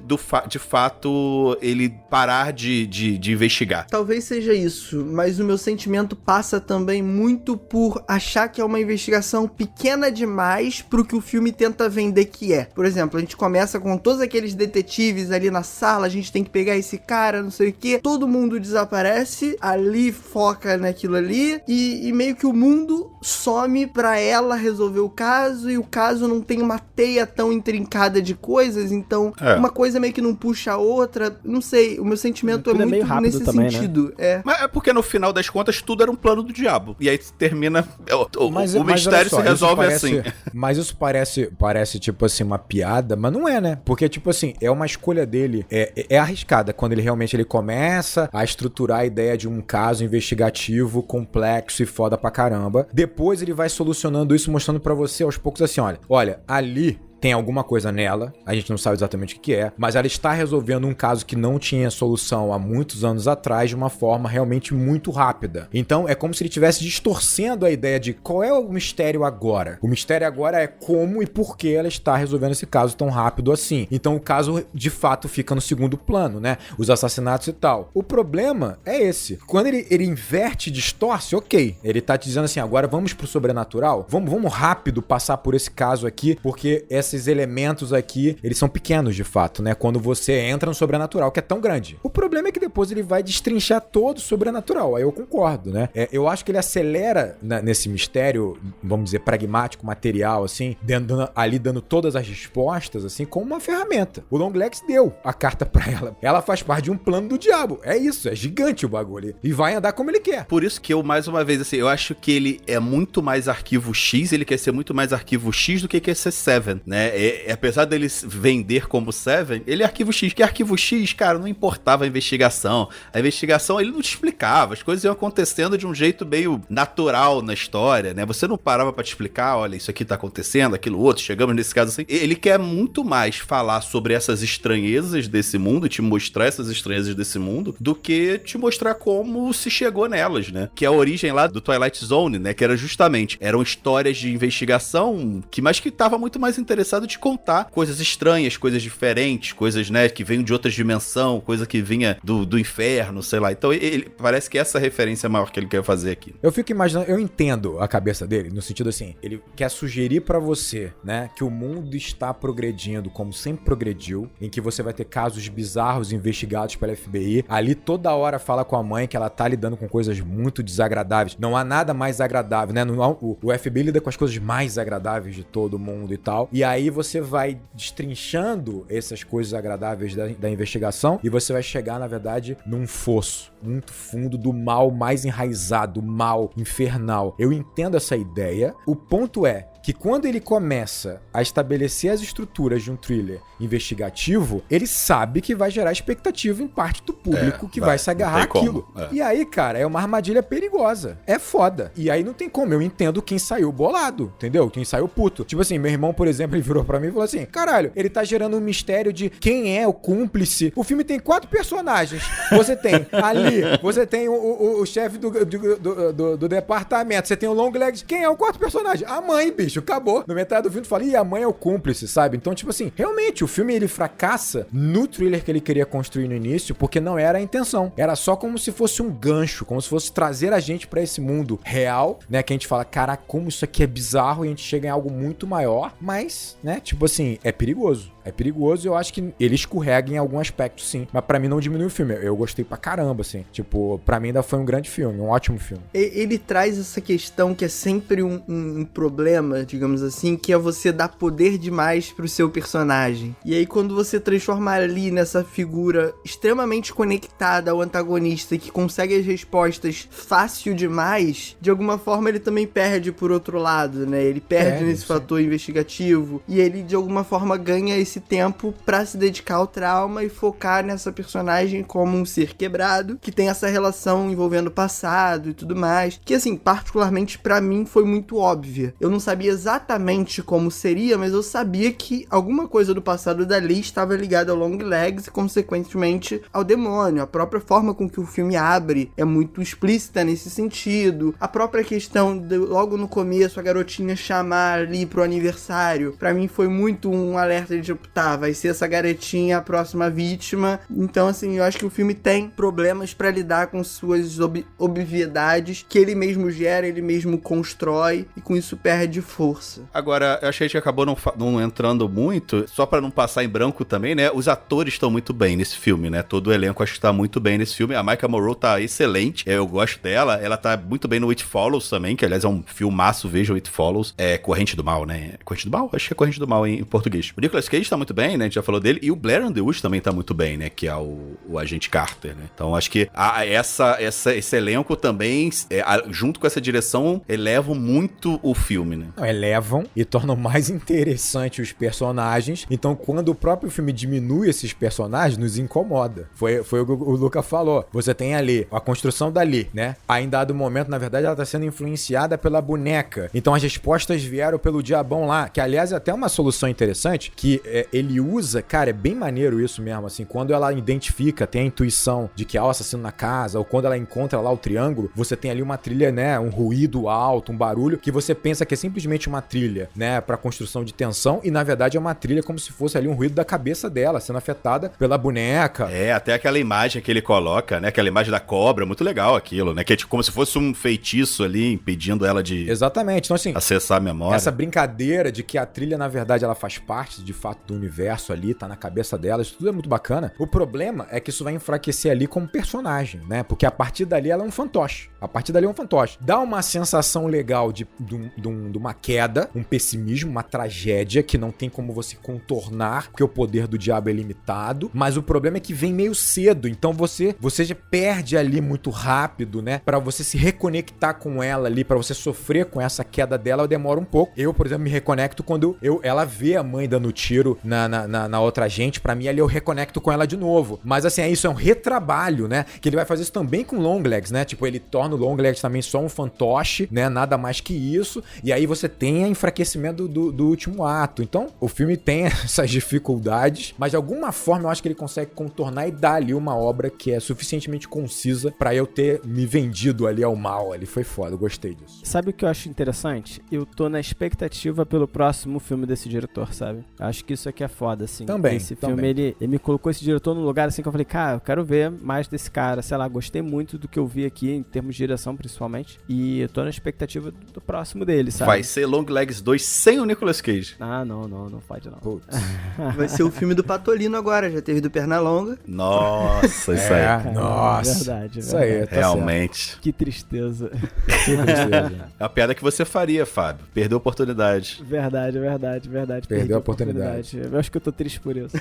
de fato ele parar de investigar. Talvez seja isso, mas o meu sentimento passa também muito por achar que é uma investigação pequena demais pro que o filme tenta vender que é. Por exemplo, a gente começa com todos aqueles detetives ali na sala, a gente tem que pegar esse cara, não sei o que, todo mundo desaparece, ali foca naquilo ali, e meio que o mundo some pra ela resolver o caso, e o caso não tem uma teia tão intrincada de coisas, então uma coisa meio que não puxa a outra, não sei, o meu sentimento é muito meio rápido nesse também, sentido. né? Mas é porque no final das contas tudo era um plano do diabo, e aí termina, o mistério se resolve assim. Mas isso parece tipo assim, uma piada, mas não é, né? Porque tipo assim, é uma escolha dele, é arriscada quando ele realmente começa a estruturar a ideia de um caso investigativo complexo e foda pra caramba. Depois ele vai solucionando isso, mostrando pra você aos poucos assim, olha, ali tem alguma coisa nela, a gente não sabe exatamente o que é, mas ela está resolvendo um caso que não tinha solução há muitos anos atrás de uma forma realmente muito rápida. Então é como se ele estivesse distorcendo a ideia de qual é o mistério agora. O mistério agora é como e por que ela está resolvendo esse caso tão rápido assim. Então o caso de fato fica no segundo plano, né? Os assassinatos e tal. O problema é esse. Quando ele inverte e distorce, ok. Ele tá te dizendo assim, agora vamos pro sobrenatural? Vamos rápido passar por esse caso aqui, porque esses elementos aqui, eles são pequenos de fato, né? Quando você entra no sobrenatural, que é tão grande. O problema é que depois ele vai destrinchar todo o sobrenatural, aí eu concordo, né? Eu acho que ele acelera nesse mistério, vamos dizer, pragmático, material, assim, dando todas as respostas, assim, como uma ferramenta. O Longlegs deu a carta pra ela. Ela faz parte de um plano do diabo. É isso, é gigante o bagulho. E vai andar como ele quer. Por isso que eu, mais uma vez, assim, eu acho que ele é muito mais arquivo X, ele quer ser muito mais arquivo X do que quer ser Seven, né? né? Apesar dele vender como Seven, ele é arquivo X. Que arquivo X, cara, não importava a investigação. A investigação, ele não te explicava. As coisas iam acontecendo de um jeito meio natural na história, né? Você não parava pra te explicar, olha, isso aqui tá acontecendo, aquilo outro, chegamos nesse caso assim. Ele quer muito mais falar sobre essas estranhezas desse mundo, te mostrar essas estranhezas desse mundo, do que te mostrar como se chegou nelas, né? Que é a origem lá do Twilight Zone, né? Que era justamente, eram histórias de investigação, mas que tava muito mais interessado de contar coisas estranhas, coisas diferentes, coisas, né, que vêm de outra dimensão, coisa que vinha do inferno, sei lá. Então, ele parece que essa referência é maior que ele quer fazer aqui. Eu fico imaginando, eu entendo a cabeça dele, no sentido assim, ele quer sugerir pra você, né, que o mundo está progredindo como sempre progrediu, em que você vai ter casos bizarros investigados pela FBI. Ali toda hora fala com a mãe que ela tá lidando com coisas muito desagradáveis. Não há nada mais agradável, né? O FBI lida com as coisas mais agradáveis de todo mundo e tal. E aí você vai destrinchando essas coisas agradáveis da investigação e você vai chegar, na verdade, num fosso muito fundo do mal mais enraizado, mal infernal. Eu entendo essa ideia. O ponto é que quando ele começa a estabelecer as estruturas de um thriller investigativo, ele sabe que vai gerar expectativa em parte do público que vai se agarrar àquilo. E aí, cara, é uma armadilha perigosa. É foda. E aí não tem como. Eu entendo quem saiu bolado, entendeu? Quem saiu puto. Tipo assim, meu irmão, por exemplo, ele virou pra mim e falou assim, caralho, ele tá gerando um mistério de quem é o cúmplice. O filme tem 4 personagens. Você tem ali, você tem o chefe do departamento, você tem o Longlegs. Quem é o 4º personagem? A mãe, bicho. Acabou. No metade do filme tu fala, ih, a mãe é o cúmplice, sabe? Então, tipo assim, realmente, o filme ele fracassa no thriller que ele queria construir no início, porque não era a intenção. Era só como se fosse um gancho, como se fosse trazer a gente pra esse mundo real, né? Que a gente fala, caraca, como isso aqui é bizarro, e a gente chega em algo muito maior, mas, né? Tipo assim, é perigoso. É perigoso e eu acho que ele escorrega em algum aspecto, sim. Mas pra mim não diminui o filme. Eu gostei pra caramba, assim. Tipo, pra mim ainda foi um grande filme, um ótimo filme. Ele traz essa questão que é sempre um problema, digamos assim, que é você dar poder demais pro seu personagem. E aí quando você transforma ali nessa figura extremamente conectada ao antagonista e que consegue as respostas fácil demais, de alguma forma ele também perde por outro lado, né? Ele perde nesse fator investigativo e ele de alguma forma ganha esse tempo pra se dedicar ao trauma e focar nessa personagem como um ser quebrado, que tem essa relação envolvendo o passado e tudo mais, que assim, particularmente pra mim foi muito óbvia. Eu não sabia exatamente como seria, mas eu sabia que alguma coisa do passado da Lee estava ligada ao Longlegs e consequentemente ao demônio. A própria forma com que o filme abre é muito explícita nesse sentido. A própria questão de logo no começo a garotinha chamar ali pro aniversário, pra mim foi muito um alerta de tá, vai ser essa garotinha a próxima vítima. Então, assim, eu acho que o filme tem problemas pra lidar com suas obviedades que ele mesmo gera, ele mesmo constrói e com isso perde força. Agora, eu achei que a gente acabou não entrando muito, só pra não passar em branco também, né? Os atores estão muito bem nesse filme, né? Todo o elenco acho que tá muito bem nesse filme. A Maika Monroe tá excelente, eu gosto dela. Ela tá muito bem no It Follows também, que aliás é um filmaço, vejam It Follows. É Corrente do Mal, né? Corrente do Mal? Acho que é Corrente do Mal em português. O Nicolas Cage tá muito bem, né? A gente já falou dele. E o Blair Underwood também tá muito bem, né? Que é o agente Carter, né? Então acho que esse elenco também, junto com essa direção, elevam muito o filme, né? Elevam e tornam mais interessante os personagens. Então, quando o próprio filme diminui esses personagens, nos incomoda. Foi o que o Luca falou. Você tem ali a construção dali, né? Aí, em dado momento, na verdade, ela tá sendo influenciada pela boneca. Então, as respostas vieram pelo diabão lá, que, aliás, é até uma solução interessante, que ele usa, cara, é bem maneiro isso mesmo, assim, quando ela identifica, tem a intuição de que há o assassino na casa, ou quando ela encontra lá o triângulo, você tem ali uma trilha, né, um ruído alto, um barulho, que você pensa que é simplesmente uma trilha, né, pra construção de tensão, e na verdade é uma trilha como se fosse ali um ruído da cabeça dela, sendo afetada pela boneca. Até aquela imagem que ele coloca, né, aquela imagem da cobra, muito legal aquilo, né, que é tipo como se fosse um feitiço ali, impedindo ela de... Exatamente, então assim... acessar a memória. Essa brincadeira de que a trilha, na verdade, ela faz parte, de fato, do universo ali, tá na cabeça dela, isso tudo é muito bacana. O problema é que isso vai enfraquecer ali como personagem, né? Porque a partir dali ela é um fantoche. A partir dali é um fantoche. Dá uma sensação legal de uma queda, um pessimismo, uma tragédia que não tem como você contornar, porque o poder do diabo é limitado, mas o problema é que vem meio cedo, então você já perde ali muito rápido, né? Pra você se reconectar com ela ali, pra você sofrer com essa queda dela, demora um pouco. Eu, por exemplo, me reconecto quando ela vê a mãe dando tiro na outra gente, pra mim ali eu reconecto com ela de novo. Mas assim, isso é um retrabalho, né? Que ele vai fazer isso também com Longlegs, né? Tipo, ele torna o Longlegs também só um fantoche, né? Nada mais que isso. E aí você tem enfraquecimento do último ato. Então, o filme tem essas dificuldades, mas de alguma forma eu acho que ele consegue contornar e dar ali uma obra que é suficientemente concisa pra eu ter me vendido ali ao mal. Ali foi foda, eu gostei disso. Sabe o que eu acho interessante? Eu tô na expectativa pelo próximo filme desse diretor, sabe? Acho que isso aqui é foda, assim. Também. Esse filme, ele me colocou esse diretor num lugar assim que eu falei, cara, eu quero ver mais desse cara. Sei lá, gostei muito do que eu vi aqui, em termos de direção, principalmente. E eu tô na expectativa do próximo dele, sabe? Vai ser Longlegs 2 sem o Nicolas Cage. Ah, não pode não. Putz. Vai ser o filme do Patolino agora, já teve do Pernalonga. Nossa, isso aí. Nossa. Verdade. Isso aí, tá Realmente. Que tristeza. certo. Que tristeza. É a piada que você faria, Fábio. Perdeu a oportunidade. Verdade. Perdeu a oportunidade. Eu acho que eu tô triste por isso.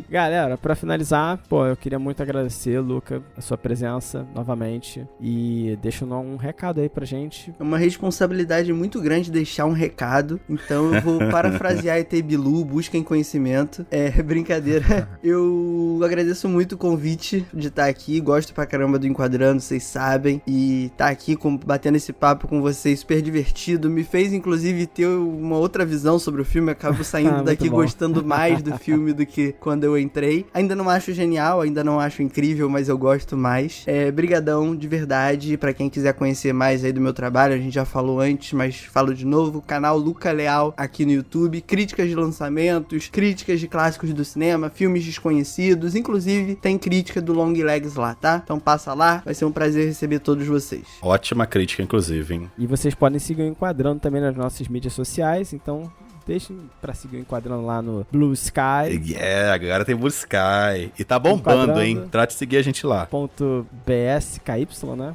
Galera, pra finalizar, pô, eu queria muito agradecer, Luca, a sua presença novamente. E deixa um recado aí pra gente. É uma responsabilidade muito grande deixar um recado, então eu vou parafrasear ET Bilu, busquem conhecimento. É brincadeira. Eu agradeço muito o convite de estar aqui, gosto pra caramba do Enquadrando, vocês sabem, e tá aqui batendo esse papo com vocês, super divertido, me fez inclusive ter uma outra visão sobre o filme, acabo saindo daqui gostando mais do filme do que quando eu entrei. Ainda não acho genial, ainda não acho incrível, mas eu gosto mais. Brigadão, de verdade, pra quem quiser conhecer mais aí do meu trabalho, a gente já falou antes, mas falo de novo, canal Luca Leal aqui no YouTube, críticas de lançamentos, críticas de clássicos do cinema, filmes desconhecidos, inclusive tem crítica do Longlegs lá, tá? Então passa lá, vai ser um prazer receber todos vocês. Ótima crítica, inclusive, hein? E vocês podem seguir o Enquadrando também nas nossas mídias sociais, então deixem pra seguir o Enquadrando lá no Blue Sky. Agora tem Blue Sky. E tá bombando, hein? Trate de seguir a gente lá. .bsky, né?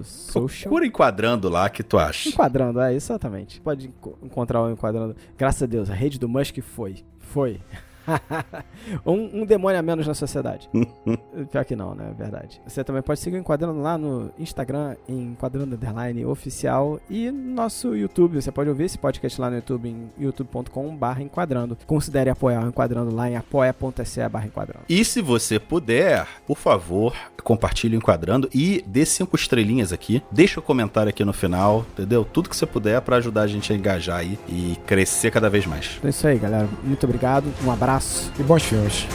.social. Procura Enquadrando lá, que tu acha? Enquadrando, exatamente. Pode encontrar o Enquadrando. Graças a Deus, a rede do Musk foi. um demônio a menos na sociedade. Pior que não, né? É verdade. Você também pode seguir o Enquadrando lá no Instagram, em Enquadrando _ oficial, e no nosso YouTube. Você pode ouvir esse podcast lá no YouTube, em youtube.com/enquadrando. Considere apoiar o Enquadrando lá em apoia.se/enquadrando. E se você puder, por favor, compartilhe o Enquadrando e dê 5 estrelinhas aqui. Deixa o comentário aqui no final, entendeu? Tudo que você puder pra ajudar a gente a engajar aí e crescer cada vez mais. Então é isso aí, galera. Muito obrigado. Um abraço. E bons filmes.